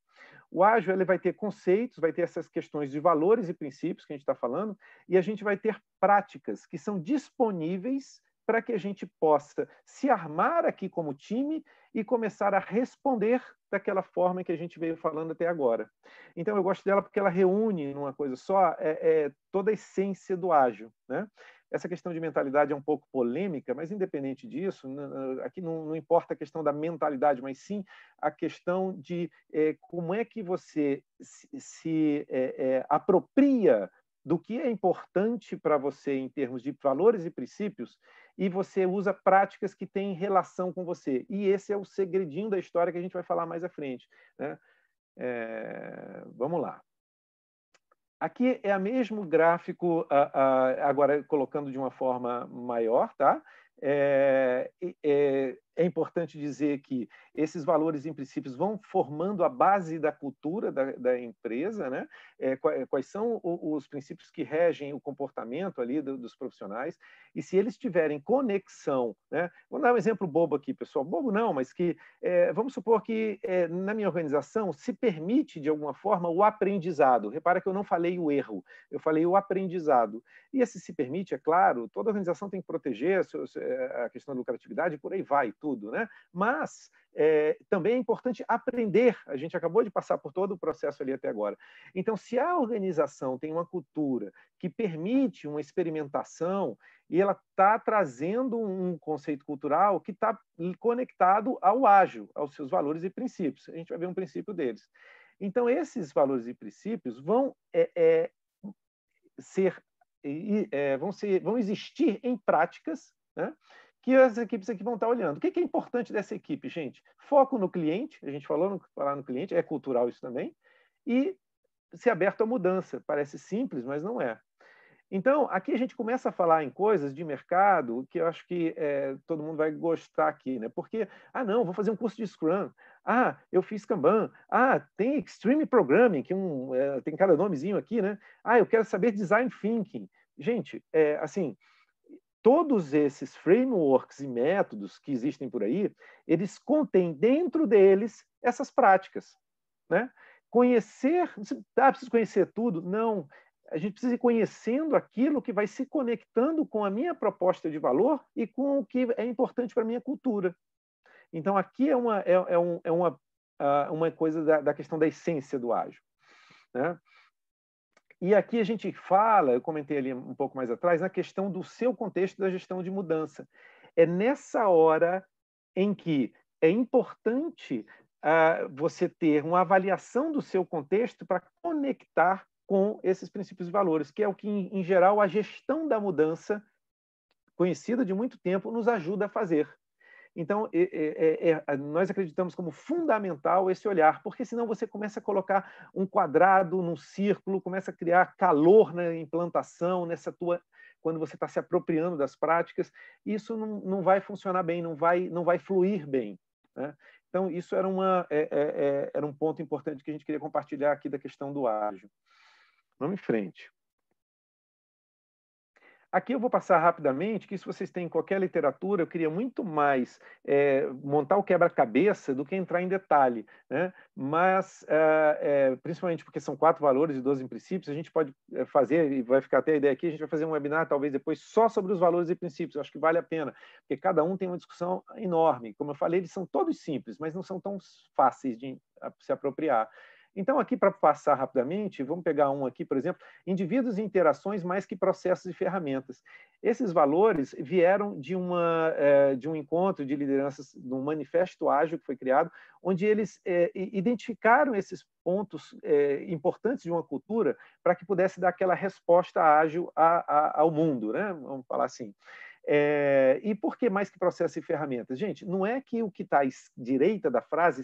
O ágil ele vai ter conceitos, vai ter essas questões de valores e princípios que a gente está falando, e a gente vai ter práticas que são disponíveis para que a gente possa se armar aqui como time e começar a responder daquela forma que a gente veio falando até agora. Então, eu gosto dela porque ela reúne numa coisa só toda a essência do ágil, né? Essa questão de mentalidade é um pouco polêmica, mas independente disso, aqui não importa a questão da mentalidade, mas sim a questão de como é que você se apropria do que é importante para você em termos de valores e princípios e você usa práticas que têm relação com você. E esse é o segredinho da história que a gente vai falar mais à frente, né? Vamos lá. Aqui é o mesmo gráfico, agora colocando de uma forma maior, tá? É importante dizer que esses valores e princípios vão formando a base da cultura da empresa, né? Quais são os princípios que regem o comportamento ali dos profissionais, e se eles tiverem conexão, né? Vou dar um exemplo bobo aqui, pessoal. Bobo não, mas que vamos supor que na minha organização se permite, de alguma forma, o aprendizado. Repara que eu não falei o erro, eu falei o aprendizado. E esse se permite, é claro, toda organização tem que proteger a questão da lucratividade, por aí vai, tudo, né? Mas também é importante aprender. A gente acabou de passar por todo o processo ali até agora. Então, se a organização tem uma cultura que permite uma experimentação e ela está trazendo um conceito cultural que está conectado ao ágil, aos seus valores e princípios. A gente vai ver um princípio deles. Então, esses valores e princípios vão vão existir em práticas, né, que as equipes aqui vão estar olhando. O que é importante dessa equipe, gente? Foco no cliente, a gente falou falar no cliente, é cultural isso também, e ser aberto à mudança. Parece simples, mas não é. Então, aqui a gente começa a falar em coisas de mercado que eu acho que todo mundo vai gostar aqui, né? Porque, não, vou fazer um curso de Scrum. Eu fiz Kanban. Tem Extreme Programming, que tem cada nomezinho aqui, né? Eu quero saber Design Thinking. Gente, assim, todos esses frameworks e métodos que existem por aí, eles contêm dentro deles essas práticas, né? Conhecer, preciso conhecer tudo? Não. A gente precisa ir conhecendo aquilo que vai se conectando com a minha proposta de valor e com o que é importante para a minha cultura. Então, aqui é uma coisa da questão da essência do ágil, né? E aqui a gente fala, eu comentei ali um pouco mais atrás, na questão do seu contexto da gestão de mudança. É nessa hora em que é importante você ter uma avaliação do seu contexto para conectar com esses princípios e valores, que é o que, em geral, a gestão da mudança, conhecida de muito tempo, nos ajuda a fazer. Então, nós acreditamos como fundamental esse olhar, porque senão você começa a colocar um quadrado num círculo, começa a criar calor na implantação, quando você está se apropriando das práticas, isso não vai funcionar bem, não vai fluir bem, né? Então, isso era um ponto importante que a gente queria compartilhar aqui da questão do ágil. Vamos em frente. Aqui eu vou passar rapidamente, que se vocês têm em qualquer literatura, eu queria muito mais montar o quebra-cabeça do que entrar em detalhe, né? Mas, principalmente porque são 4 valores e 12 princípios, a gente pode fazer, e vai ficar até a ideia aqui, a gente vai fazer um webinar, talvez depois, só sobre os valores e princípios. Eu acho que vale a pena, porque cada um tem uma discussão enorme. Como eu falei, eles são todos simples, mas não são tão fáceis de se apropriar. Então, aqui, para passar rapidamente, vamos pegar um aqui, por exemplo, indivíduos e interações mais que processos e ferramentas. Esses valores vieram de um encontro de lideranças, num manifesto ágil que foi criado, onde eles identificaram esses pontos importantes de uma cultura para que pudesse dar aquela resposta ágil ao mundo, né? Vamos falar assim. E por que mais que processos e ferramentas? Gente, não é que o que está à direita da frase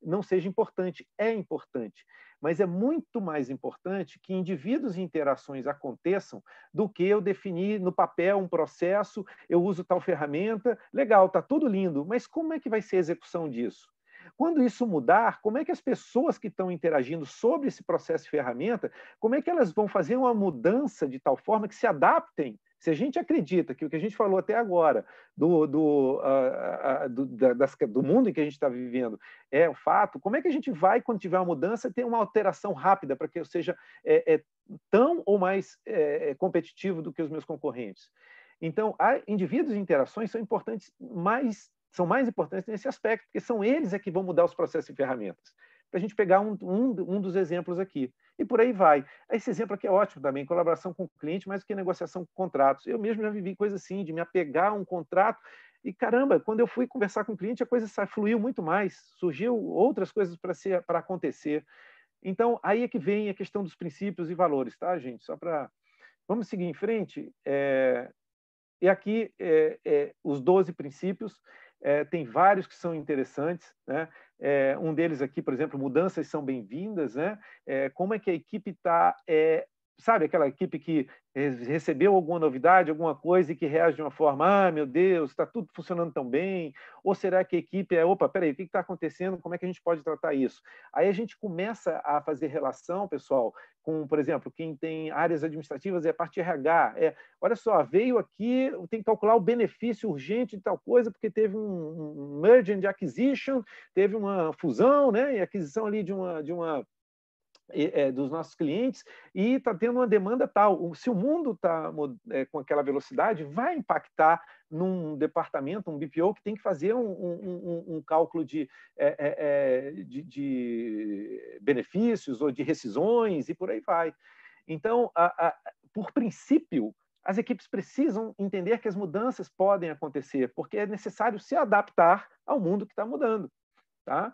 não seja importante, é importante, mas é muito mais importante que indivíduos e interações aconteçam do que eu definir no papel um processo, eu uso tal ferramenta, legal, está tudo lindo, mas como é que vai ser a execução disso? Quando isso mudar, como é que as pessoas que estão interagindo sobre esse processo e ferramenta, como é que elas vão fazer uma mudança de tal forma que se adaptem? Se a gente acredita que o que a gente falou até agora do mundo em que a gente está vivendo é um fato, como é que a gente vai, quando tiver uma mudança, ter uma alteração rápida para que eu seja tão ou mais competitivo do que os meus concorrentes? Então, indivíduos e interações são importantes, são mais importantes nesse aspecto, porque são eles que vão mudar os processos e ferramentas. Para a gente pegar um dos exemplos aqui. E por aí vai. Esse exemplo aqui é ótimo também, colaboração com o cliente, mais do que negociação com contratos. Eu mesmo já vivi coisa assim, de me apegar a um contrato, e caramba, quando eu fui conversar com o cliente, a coisa fluiu muito mais, surgiu outras coisas para acontecer. Então, aí é que vem a questão dos princípios e valores, tá, gente? Só para... Vamos seguir em frente. E aqui, os 12 princípios, tem vários que são interessantes, né? Um deles aqui, por exemplo, mudanças são bem-vindas, né? Como é que a equipe está... sabe, aquela equipe que recebeu alguma novidade, alguma coisa e que reage de uma forma, ah, meu Deus, está tudo funcionando tão bem? Ou será que a equipe opa, peraí, o que está acontecendo? Como é que a gente pode tratar isso? Aí a gente começa a fazer relação, pessoal, com, por exemplo, quem tem áreas administrativas é a parte RH. Olha só, veio aqui, tem que calcular o benefício urgente de tal coisa, porque teve um merger and acquisition, teve uma fusão, né, e aquisição ali dos nossos clientes, e está tendo uma demanda tal. Se o mundo está com aquela velocidade, vai impactar num departamento, um BPO, que tem que fazer um cálculo de benefícios ou de rescisões e por aí vai. Então, por princípio, as equipes precisam entender que as mudanças podem acontecer, porque é necessário se adaptar ao mundo que está mudando. Tá?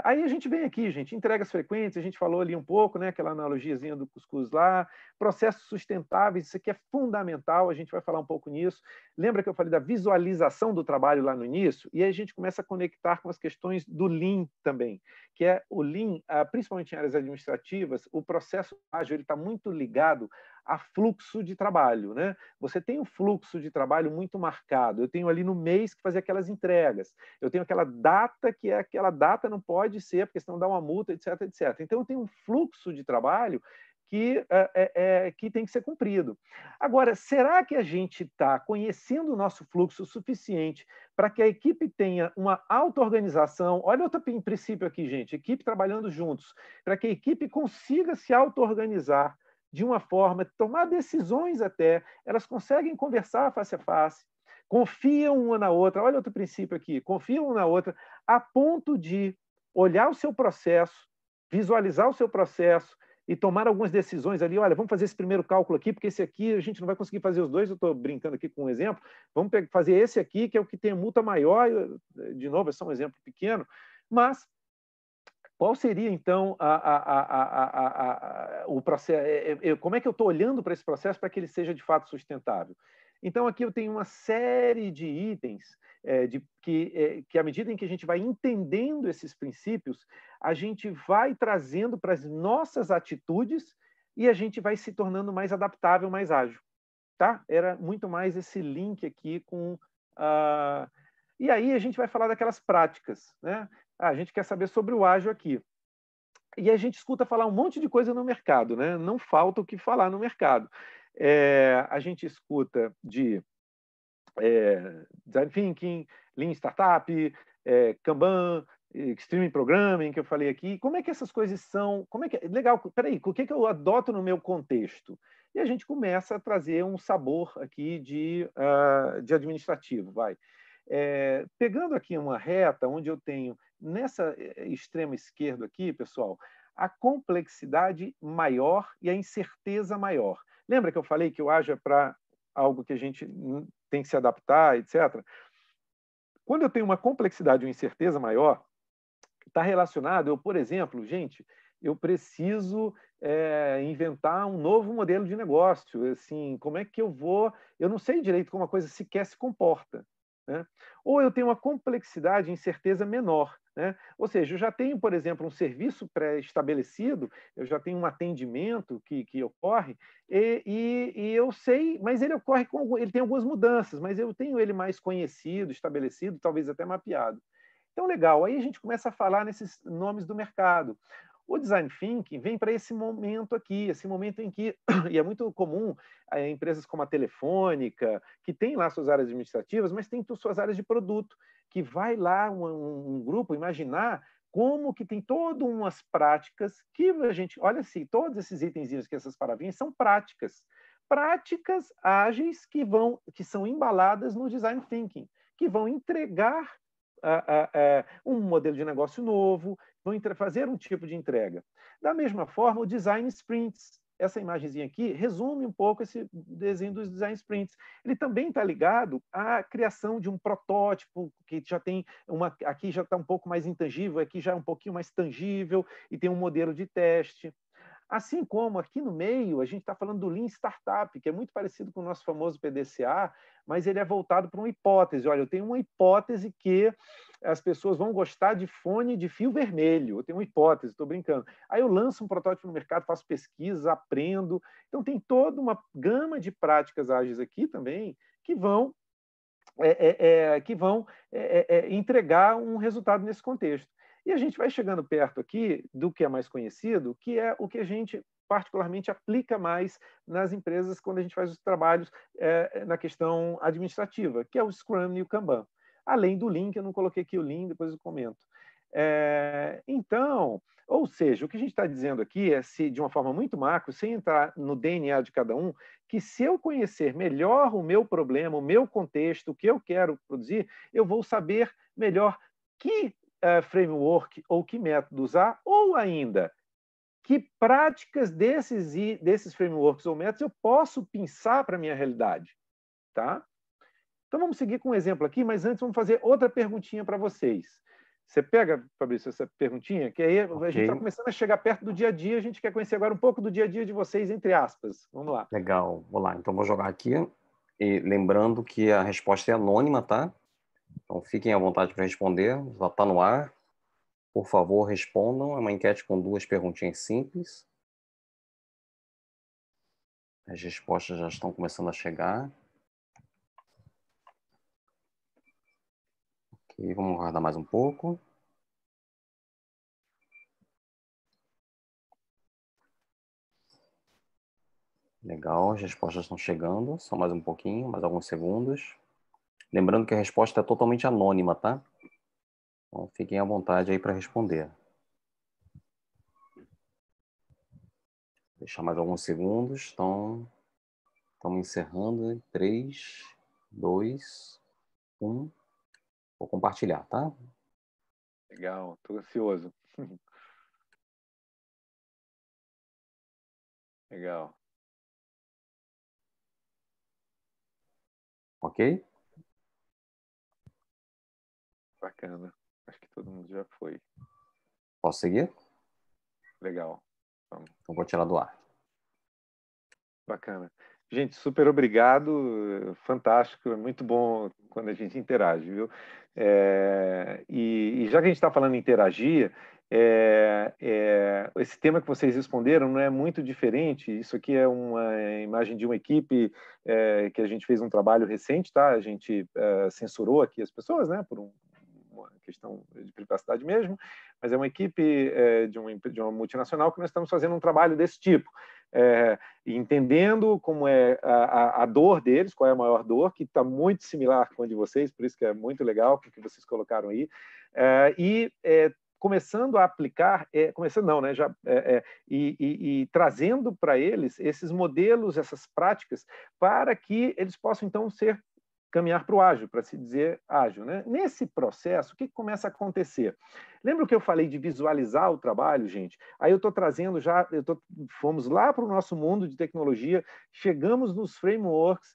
Aí a gente vem aqui, gente, entregas frequentes, a gente falou ali um pouco, né, aquela analogiazinha do cuscuz lá, processos sustentáveis, isso aqui é fundamental, a gente vai falar um pouco nisso. Lembra que eu falei da visualização do trabalho lá no início? E aí a gente começa a conectar com as questões do Lean também, que é o Lean, principalmente em áreas administrativas, o processo ágil está muito ligado a fluxo de trabalho, né? Você tem um fluxo de trabalho muito marcado. Eu tenho ali no mês que fazer aquelas entregas. Eu tenho aquela data que aquela data não pode ser, porque senão dá uma multa, etc, etc. Então eu tenho um fluxo de trabalho que tem que ser cumprido. Agora, será que a gente está conhecendo o nosso fluxo o suficiente para que a equipe tenha uma auto-organização? Olha outro princípio aqui, gente, equipe trabalhando juntos, para que a equipe consiga se auto-organizar de uma forma, tomar decisões até, elas conseguem conversar face a face, confiam uma na outra, olha outro princípio aqui, confiam uma na outra, a ponto de olhar o seu processo, visualizar o seu processo e tomar algumas decisões ali, olha, vamos fazer esse primeiro cálculo aqui, porque esse aqui a gente não vai conseguir fazer os dois, eu estou brincando aqui com um exemplo, vamos fazer esse aqui, que é o que tem a multa maior, de novo, é só um exemplo pequeno, mas qual seria, então, o processo? Como é que eu estou olhando para esse processo para que ele seja, de fato, sustentável? Então, aqui eu tenho uma série de itens que, à medida em que a gente vai entendendo esses princípios, a gente vai trazendo para as nossas atitudes e a gente vai se tornando mais adaptável, mais ágil. Tá? Era muito mais esse link aqui com... E aí a gente vai falar daquelas práticas, né? A gente quer saber sobre o ágil aqui. E a gente escuta falar um monte de coisa no mercado, né? Não falta o que falar no mercado. A gente escuta de Design Thinking, Lean Startup, Kanban, Extreme Programming, que eu falei aqui. Como é que essas coisas são? Como é que legal, peraí, o que eu adoto no meu contexto? E a gente começa a trazer um sabor aqui de administrativo, vai. Pegando aqui uma reta, onde eu tenho, nessa extrema esquerda aqui, pessoal, a complexidade maior e a incerteza maior. Lembra que eu falei que o ágil é para algo que a gente tem que se adaptar, etc. Quando eu tenho uma complexidade ou incerteza maior, está relacionado, por exemplo, gente, eu preciso inventar um novo modelo de negócio. Assim, como é que eu vou? Eu não sei direito como a coisa sequer se comporta. Né? Ou eu tenho uma complexidade e incerteza menor. Né? Ou seja, eu já tenho, por exemplo, um serviço pré-estabelecido, eu já tenho um atendimento que ocorre, e eu sei, mas ele ocorre ele tem algumas mudanças, mas eu tenho ele mais conhecido, estabelecido, talvez até mapeado. Então, legal, aí a gente começa a falar nesses nomes do mercado. O Design Thinking vem para esse momento aqui, esse momento em que, e é muito comum, empresas como a Telefônica, que tem lá suas áreas administrativas, mas tem suas áreas de produto, que vai lá um grupo imaginar como que tem todas umas práticas que a gente, olha assim, todos esses itenzinhos que essas palavrinhas são práticas ágeis que são embaladas no Design Thinking, que vão entregar um modelo de negócio novo, vão fazer um tipo de entrega. Da mesma forma, o Design Sprints, essa imagenzinha aqui, resume um pouco esse desenho dos Design Sprints. Ele também está ligado à criação de um protótipo, que já tem aqui já está um pouco mais intangível, aqui já é um pouquinho mais tangível, e tem um modelo de teste. Assim como aqui no meio, a gente está falando do Lean Startup, que é muito parecido com o nosso famoso PDCA, mas ele é voltado para uma hipótese. Olha, eu tenho uma hipótese que as pessoas vão gostar de fone de fio vermelho. Eu tenho uma hipótese, estou brincando. Aí eu lanço um protótipo no mercado, faço pesquisas, aprendo. Então, tem toda uma gama de práticas ágeis aqui também que vão entregar um resultado nesse contexto. E a gente vai chegando perto aqui do que é mais conhecido, que é o que a gente particularmente aplica mais nas empresas quando a gente faz os trabalhos na questão administrativa, que é o Scrum e o Kanban. Além do Lean, que eu não coloquei aqui o Lean, depois eu comento. Então, ou seja, o que a gente está dizendo aqui é, de uma forma muito macro, sem entrar no DNA de cada um, que se eu conhecer melhor o meu problema, o meu contexto, o que eu quero produzir, eu vou saber melhor que framework ou que método usar, ou ainda, que práticas desses frameworks ou métodos eu posso pensar para a minha realidade. Tá? Então, vamos seguir com um exemplo aqui, mas antes vamos fazer outra perguntinha para vocês. Você pega, Fabrício, essa perguntinha, que aí a gente está começando a chegar perto do dia a dia, a gente quer conhecer agora um pouco do dia a dia de vocês, entre aspas. Vamos lá. Legal, vou lá. Então, vou jogar aqui. E lembrando que a resposta é anônima, tá? Então, fiquem à vontade para responder. Já está no ar. Por favor, respondam. É uma enquete com 2 perguntinhas simples. As respostas já estão começando a chegar. Ok, vamos aguardar mais um pouco. Legal, as respostas estão chegando. Só mais um pouquinho, mais alguns segundos. Lembrando que a resposta é totalmente anônima, tá? Então, fiquem à vontade aí para responder. Deixar mais alguns segundos. Estamos encerrando. 3, 2, 1. Vou compartilhar, tá? Legal, estou ansioso. Legal. Ok? Bacana. Acho que todo mundo já foi. Posso seguir? Legal. Vamos. Então, vou tirar do ar. Bacana. Gente, super obrigado. Fantástico. É muito bom quando a gente interage, viu? E já que a gente está falando em interagir, esse tema que vocês responderam não é muito diferente. Isso aqui é uma imagem de uma equipe que a gente fez um trabalho recente, tá? A gente censurou aqui as pessoas, né? Por uma questão de privacidade mesmo, mas é uma equipe de uma multinacional que nós estamos fazendo um trabalho desse tipo. entendendo como é a dor deles, qual é a maior dor, que está muito similar com a de vocês, por isso que é muito legal o que vocês colocaram aí, começando a aplicar, começando não, né, e trazendo para eles esses modelos, essas práticas, para que eles possam, então, caminhar para o ágil, para se dizer ágil, né? Nesse processo, o que começa a acontecer? Lembra que eu falei de visualizar o trabalho, gente? Aí eu estou trazendo fomos lá para o nosso mundo de tecnologia, chegamos nos frameworks,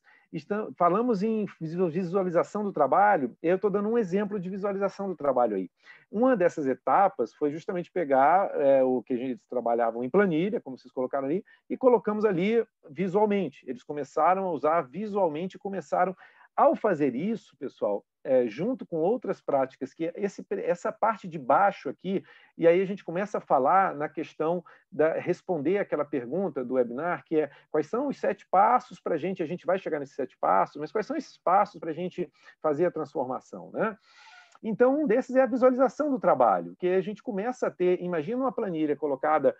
falamos em visualização do trabalho, eu estou dando um exemplo de visualização do trabalho aí. Uma dessas etapas foi justamente pegar o que a gente trabalhava em planilha, como vocês colocaram ali, e colocamos ali visualmente. Eles começaram a usar visualmente e começaram. Ao fazer isso, pessoal, junto com outras práticas, que essa parte de baixo aqui, e aí a gente começa a falar na questão responder aquela pergunta do webinar, que é quais são os 7 passos para a gente vai chegar nesses 7 passos, mas quais são esses passos para a gente fazer a transformação, né? Então, um desses é a visualização do trabalho, que a gente começa a ter, imagina uma planilha colocada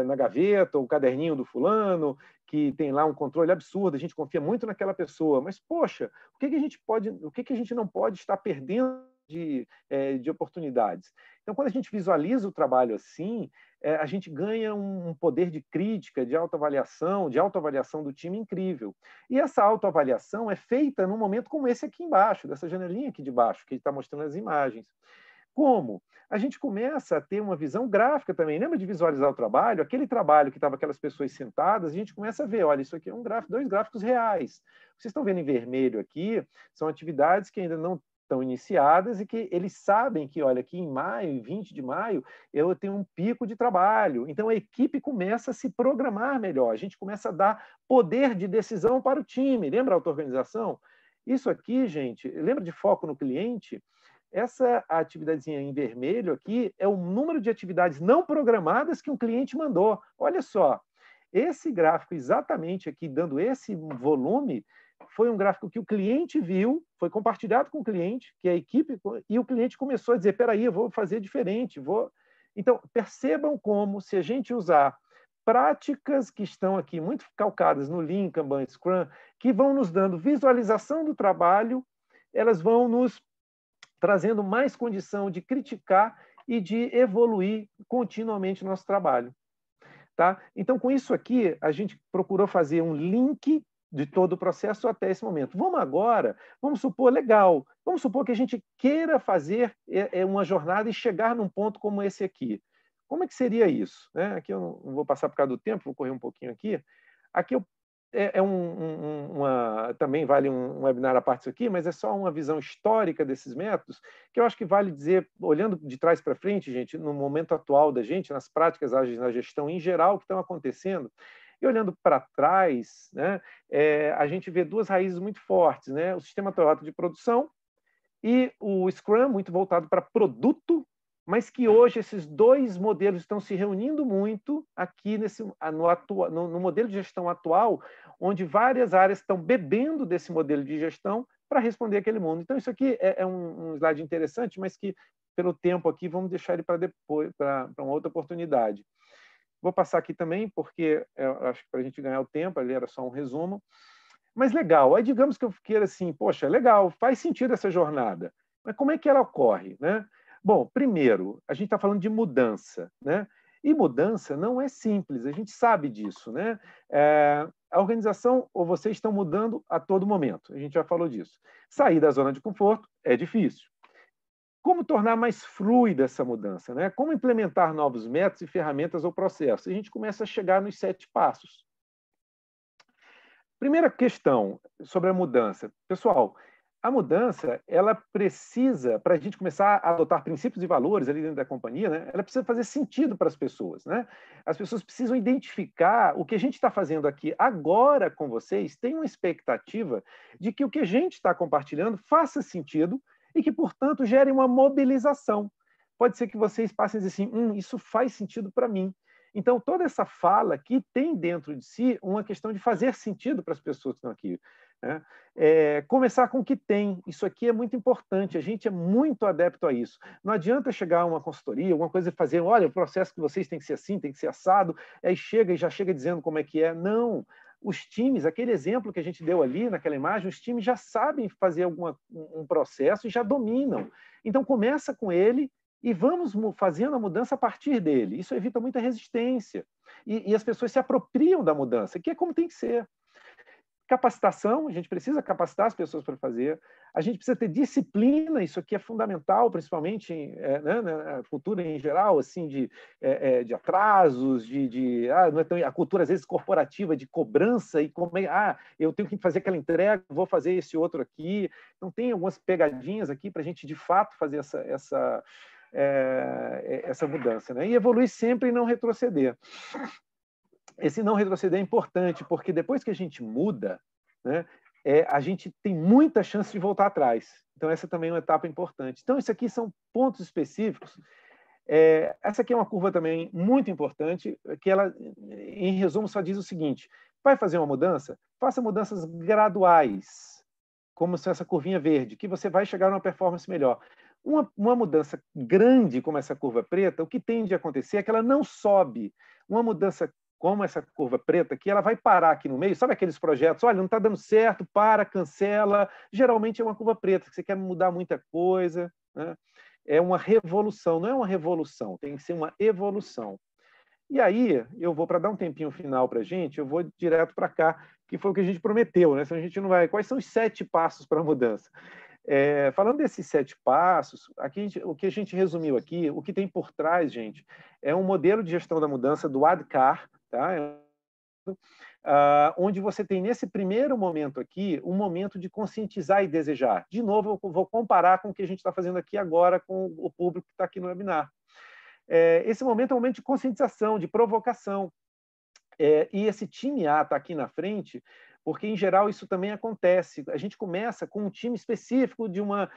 na gaveta, o caderninho do fulano, que tem lá um controle absurdo, a gente confia muito naquela pessoa, mas, poxa, o que a gente não pode estar perdendo de oportunidades? Então, quando a gente visualiza o trabalho assim, a gente ganha um poder de crítica, de autoavaliação do time incrível. E essa autoavaliação é feita num momento como esse aqui embaixo, dessa janelinha aqui de baixo, que está mostrando as imagens. Como? A gente começa a ter uma visão gráfica também. Lembra de visualizar o trabalho? Aquele trabalho que estava aquelas pessoas sentadas, a gente começa a ver, olha, isso aqui é dois gráficos reais. Vocês estão vendo em vermelho aqui, são atividades que ainda não estão iniciadas e que eles sabem que, olha, aqui em maio, em 20 de maio, eu tenho um pico de trabalho. Então, a equipe começa a se programar melhor, a gente começa a dar poder de decisão para o time. Lembra a auto-organização? Isso aqui, gente, lembra de foco no cliente? Essa atividadezinha em vermelho aqui é o número de atividades não programadas que um cliente mandou. Olha só, esse gráfico exatamente aqui, dando esse volume, foi um gráfico que o cliente viu, foi compartilhado com o cliente, que a equipe, e o cliente começou a dizer, peraí, eu vou fazer diferente. Então, percebam como, se a gente usar práticas que estão aqui muito calcadas no Lean, Kanban, Scrum, que vão nos dando visualização do trabalho, elas vão nos trazendo mais condição de criticar e de evoluir continuamente o nosso trabalho. Tá? Então, com isso aqui, a gente procurou fazer um link de todo o processo até esse momento. Vamos supor, legal, vamos supor que a gente queira fazer uma jornada e chegar num ponto como esse aqui. Como é que seria isso? Aqui eu não vou passar por causa do tempo, vou correr um pouquinho aqui. Aqui também vale um webinar à parte disso aqui, mas é só uma visão histórica desses métodos, que eu acho que vale dizer, olhando de trás para frente, gente, no momento atual da gente, nas práticas ágeis na gestão em geral que estão acontecendo, e olhando para trás, né, a gente vê 2 raízes muito fortes, né? O sistema Toyota de produção e o Scrum, muito voltado para produto, mas que hoje esses 2 modelos estão se reunindo muito aqui no modelo de gestão atual, onde várias áreas estão bebendo desse modelo de gestão para responder aquele mundo. Então, isso aqui é um slide interessante, mas que, pelo tempo aqui, vamos deixar ele para depois, para uma outra oportunidade. Vou passar aqui também, porque eu acho que para a gente ganhar o tempo, ali era só um resumo. Mas legal, aí digamos que eu queira assim, poxa, legal, faz sentido essa jornada, mas como é que ela ocorre, né? Bom, primeiro, a gente está falando de mudança, né? E mudança não é simples, a gente sabe disso, né? A organização ou vocês estão mudando a todo momento, a gente já falou disso. Sair da zona de conforto é difícil. Como tornar mais fluida essa mudança, né? Como implementar novos métodos e ferramentas ou processos? A gente começa a chegar nos 7 passos. Primeira questão sobre a mudança. Pessoal, a mudança, ela precisa, para a gente começar a adotar princípios e valores ali dentro da companhia, né, ela precisa fazer sentido para as pessoas, né? As pessoas precisam identificar o que a gente está fazendo aqui agora com vocês, tem uma expectativa de que o que a gente está compartilhando faça sentido e que, portanto, gere uma mobilização. Pode ser que vocês passem a dizer assim, isso faz sentido para mim. Então, toda essa fala aqui tem dentro de si uma questão de fazer sentido para as pessoas que estão aqui. né? Começar com o que tem. Isso aqui é muito importante. A gente é muito adepto a isso. Não adianta chegar a uma consultoria, alguma coisa e fazer, olha, o processo que vocês tem que ser assim, tem que ser assado, aí chega e já chega dizendo como é que é. Não. Os times, aquele exemplo que a gente deu ali naquela imagem, os times já sabem fazer um processo e já dominam. Então, começa com ele e vamos fazendo a mudança a partir dele. Isso evita muita resistência. E as pessoas se apropriam da mudança, que é como tem que ser. Capacitação, a gente precisa capacitar as pessoas para fazer. A gente precisa ter disciplina, isso aqui é fundamental, principalmente né, na cultura em geral, assim, de atrasos, não é tão, a cultura, às vezes, corporativa, de cobrança, e como eu tenho que fazer aquela entrega, vou fazer esse outro aqui. Então, tem algumas pegadinhas aqui para a gente, de fato, fazer essa mudança. Né? E evoluir sempre e não retroceder. Esse não retroceder é importante, porque depois que a gente muda, né, a gente tem muita chance de voltar atrás. Então, essa também é uma etapa importante. Então, isso aqui são pontos específicos. Essa aqui é uma curva também muito importante, que ela, em resumo, só diz o seguinte: vai fazer uma mudança? Faça mudanças graduais, como se essa curvinha verde, que você vai chegar a uma performance melhor. Uma mudança grande, como essa curva preta, o que tende a acontecer é que ela não sobe. Uma mudança como essa curva preta, que ela vai parar aqui no meio, sabe aqueles projetos, olha, não está dando certo, para, cancela. Geralmente é uma curva preta, que você quer mudar muita coisa, né? É uma revolução, não é uma revolução, tem que ser uma evolução. E aí, eu vou, para dar um tempinho final para a gente, eu vou direto para cá, que foi o que a gente prometeu, né? Senão a gente não vai. Quais são os 7 passos para a mudança? Falando desses 7 passos, o que a gente resumiu aqui, o que tem por trás, gente, é um modelo de gestão da mudança do ADKAR, tá? Onde você tem, nesse primeiro momento aqui, um momento de conscientizar e desejar. De novo, eu vou comparar com o que a gente está fazendo aqui agora com o público que está aqui no webinar. Esse momento é um momento de conscientização, de provocação. E esse time A está aqui na frente, porque, em geral, isso também acontece. A gente começa com um time específico de uma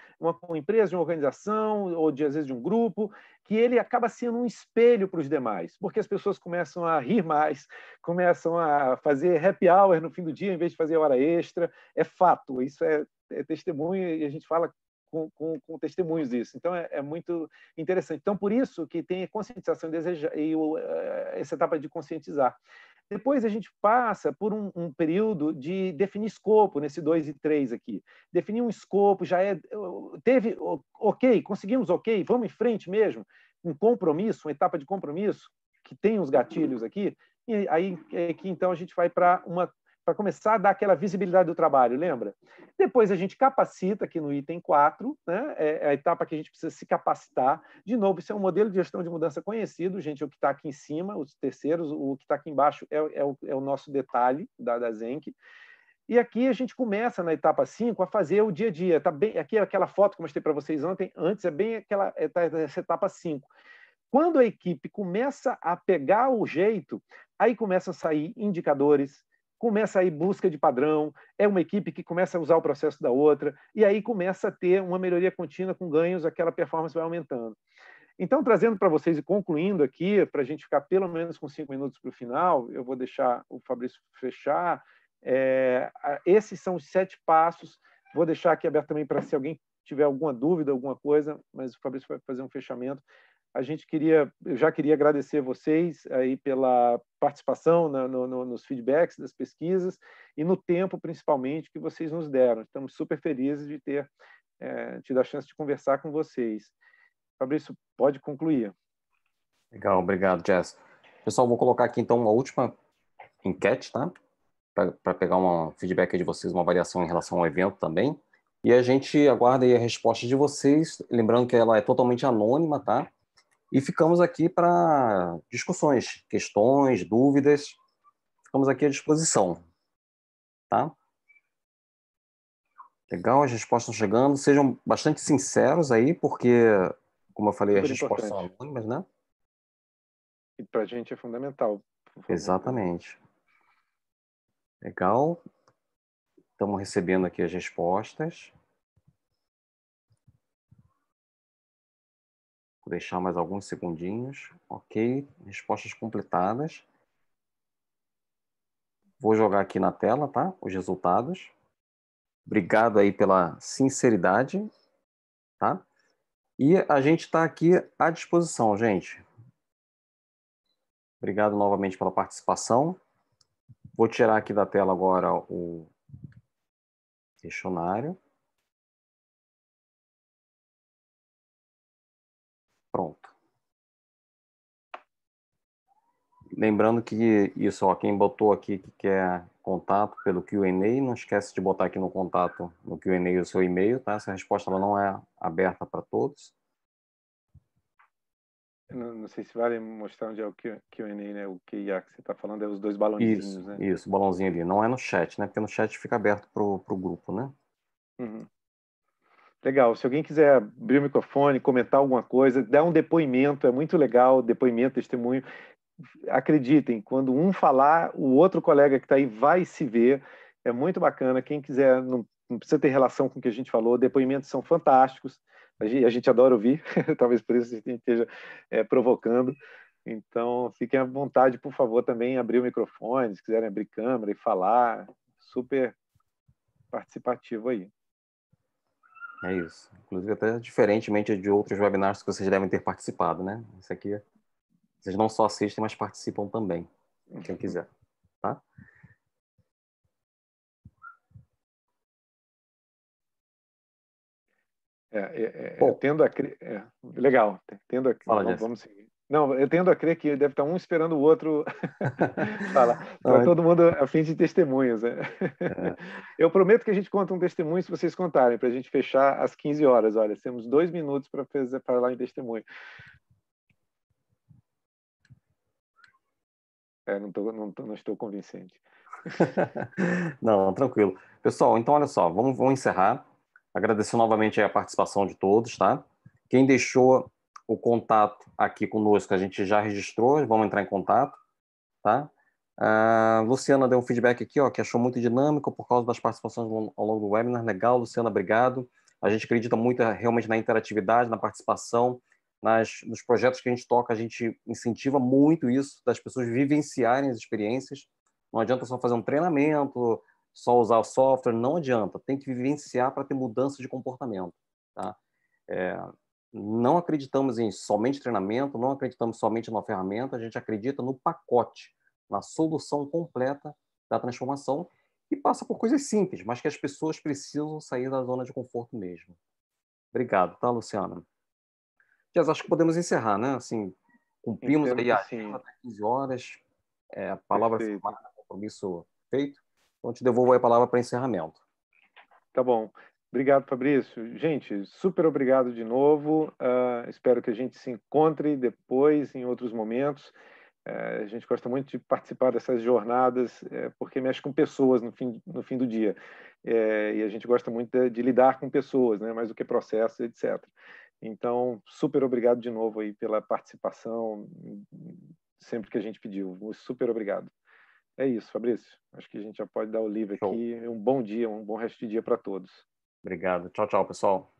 empresa, de uma organização, ou, às vezes, de um grupo, que ele acaba sendo um espelho para os demais, porque as pessoas começam a rir mais, começam a fazer happy hour no fim do dia, em vez de fazer hora extra. É fato, isso é testemunho, e a gente fala com testemunhos disso. Então, é muito interessante. Então, por isso que tem a conscientização e essa etapa de conscientizar. Depois a gente passa por um período de definir escopo, nesse 2 e 3 aqui. Definir um escopo, teve ok, conseguimos ok, vamos em frente mesmo, um compromisso, uma etapa de compromisso, que tem os gatilhos aqui, e aí que então a gente vai para começar a dar aquela visibilidade do trabalho, lembra? Depois a gente capacita, aqui no item 4, né? É a etapa que a gente precisa se capacitar. De novo, isso é um modelo de gestão de mudança conhecido, gente, o que está aqui em cima, os terceiros, o que está aqui embaixo é o nosso detalhe da Zenk. E aqui a gente começa, na etapa 5, a fazer o dia a dia. Tá bem, aqui é aquela foto que eu mostrei para vocês antes, é bem essa etapa 5. Quando a equipe começa a pegar o jeito, aí começam a sair indicadores, começa a ir busca de padrão, é uma equipe que começa a usar o processo da outra, e aí começa a ter uma melhoria contínua com ganhos, aquela performance vai aumentando. Então, trazendo para vocês e concluindo aqui, para a gente ficar pelo menos com 5 minutos para o final, eu vou deixar o Fabrício fechar. Esses são os 7 passos. Vou deixar aqui aberto também para se alguém tiver alguma dúvida, alguma coisa, mas o Fabrício vai fazer um fechamento. Eu já queria agradecer vocês aí pela participação nos feedbacks das pesquisas e no tempo, principalmente, que vocês nos deram. Estamos super felizes de ter tido a chance de conversar com vocês. Fabrício, pode concluir. Legal, obrigado, Jess. Pessoal, vou colocar aqui, então, uma última enquete, tá? Para pegar um feedback de vocês, uma avaliação em relação ao evento também. E a gente aguarda aí a resposta de vocês, lembrando que ela é totalmente anônima, tá? E ficamos aqui para discussões, questões, dúvidas. Ficamos aqui à disposição, tá? Legal, as respostas estão chegando. Sejam bastante sinceros aí, porque, como eu falei, Super as respostas são importante. anônimas, né? E para a gente é fundamental. Por favor, Exatamente. Legal. Estamos recebendo aqui as respostas. Vou deixar mais alguns segundinhos. Ok, respostas completadas. Vou jogar aqui na tela, tá? Os resultados. Obrigado aí pela sinceridade, tá? E a gente está aqui à disposição, gente. Obrigado novamente pela participação. Vou tirar aqui da tela agora o questionário. Pronto. Lembrando que isso, ó, quem botou aqui que quer contato pelo Q&A, não esquece de botar aqui no contato, no Q&A, o seu e-mail, tá? Essa resposta ela não é aberta para todos. Não sei se vale mostrar onde é o Q&A, né? O QIA que você está falando é os dois balãozinhos, né? Isso, o balãozinho ali. Não é no chat, né? Porque no chat fica aberto para o grupo, né? Uhum. Legal. Se alguém quiser abrir o microfone, comentar alguma coisa, dar um depoimento, é muito legal, depoimento, testemunho. Acreditem, quando um falar, o outro colega que está aí vai se ver. É muito bacana. Quem quiser, não precisa ter relação com o que a gente falou, depoimentos são fantásticos. A gente adora ouvir, talvez por isso a gente esteja provocando. Então, fiquem à vontade, por favor, também abrir o microfone, se quiserem abrir câmera e falar. Super participativo aí. É isso. Inclusive, até diferentemente de outros webinars que vocês devem ter participado, né? Isso aqui, vocês não só assistem, mas participam também, quem quiser, tá? Eu Bom, tendo a crer... legal, tendo a... fala, Jéssica. vamos seguir. Não, eu tendo a crer que deve estar um esperando o outro falar. Está Não, todo mundo a fim de testemunhas. Né? é, Eu prometo que a gente conta um testemunho se vocês contarem, para a gente fechar às 15 horas. Olha, temos 2 minutos para falar em testemunho. Não estou convincente. Não, tranquilo. Pessoal, então olha só, vamos encerrar. Agradecer novamente a participação de todos, tá? Quem deixou o contato aqui conosco, a gente já registrou, vamos entrar em contato, tá? A Luciana deu um feedback aqui, ó, que achou muito dinâmico por causa das participações ao longo do webinar. Legal, Luciana, obrigado. A gente acredita muito realmente na interatividade, na participação, nos projetos que a gente toca, a gente incentiva muito isso, das pessoas vivenciarem as experiências. Não adianta só fazer um treinamento, só usar o software, não adianta. Tem que vivenciar para ter mudança de comportamento, tá? Não acreditamos em somente treinamento, não acreditamos somente na ferramenta, a gente acredita no pacote, na solução completa da transformação e passa por coisas simples, mas que as pessoas precisam sair da zona de conforto mesmo. Obrigado, tá, Luciana? Jess, acho que podemos encerrar, né? Assim, cumprimos Entendo aí que a agenda sim. até 15 horas, a palavra Perfeito. firmada, compromisso feito. Então, te devolvo aí a palavra para encerramento. Tá bom. Obrigado, Fabrício. Gente, super obrigado de novo. Espero que a gente se encontre depois, em outros momentos. A gente gosta muito de participar dessas jornadas, porque mexe com pessoas no fim do dia. E a gente gosta muito de lidar com pessoas, né? Mais do que processos, etc. Então, super obrigado de novo aí pela participação, sempre que a gente pediu. Super obrigado. É isso, Fabrício. Acho que a gente já pode dar o livre Show. aqui. Um bom dia, um bom resto de dia para todos. Obrigado. Tchau, tchau, pessoal.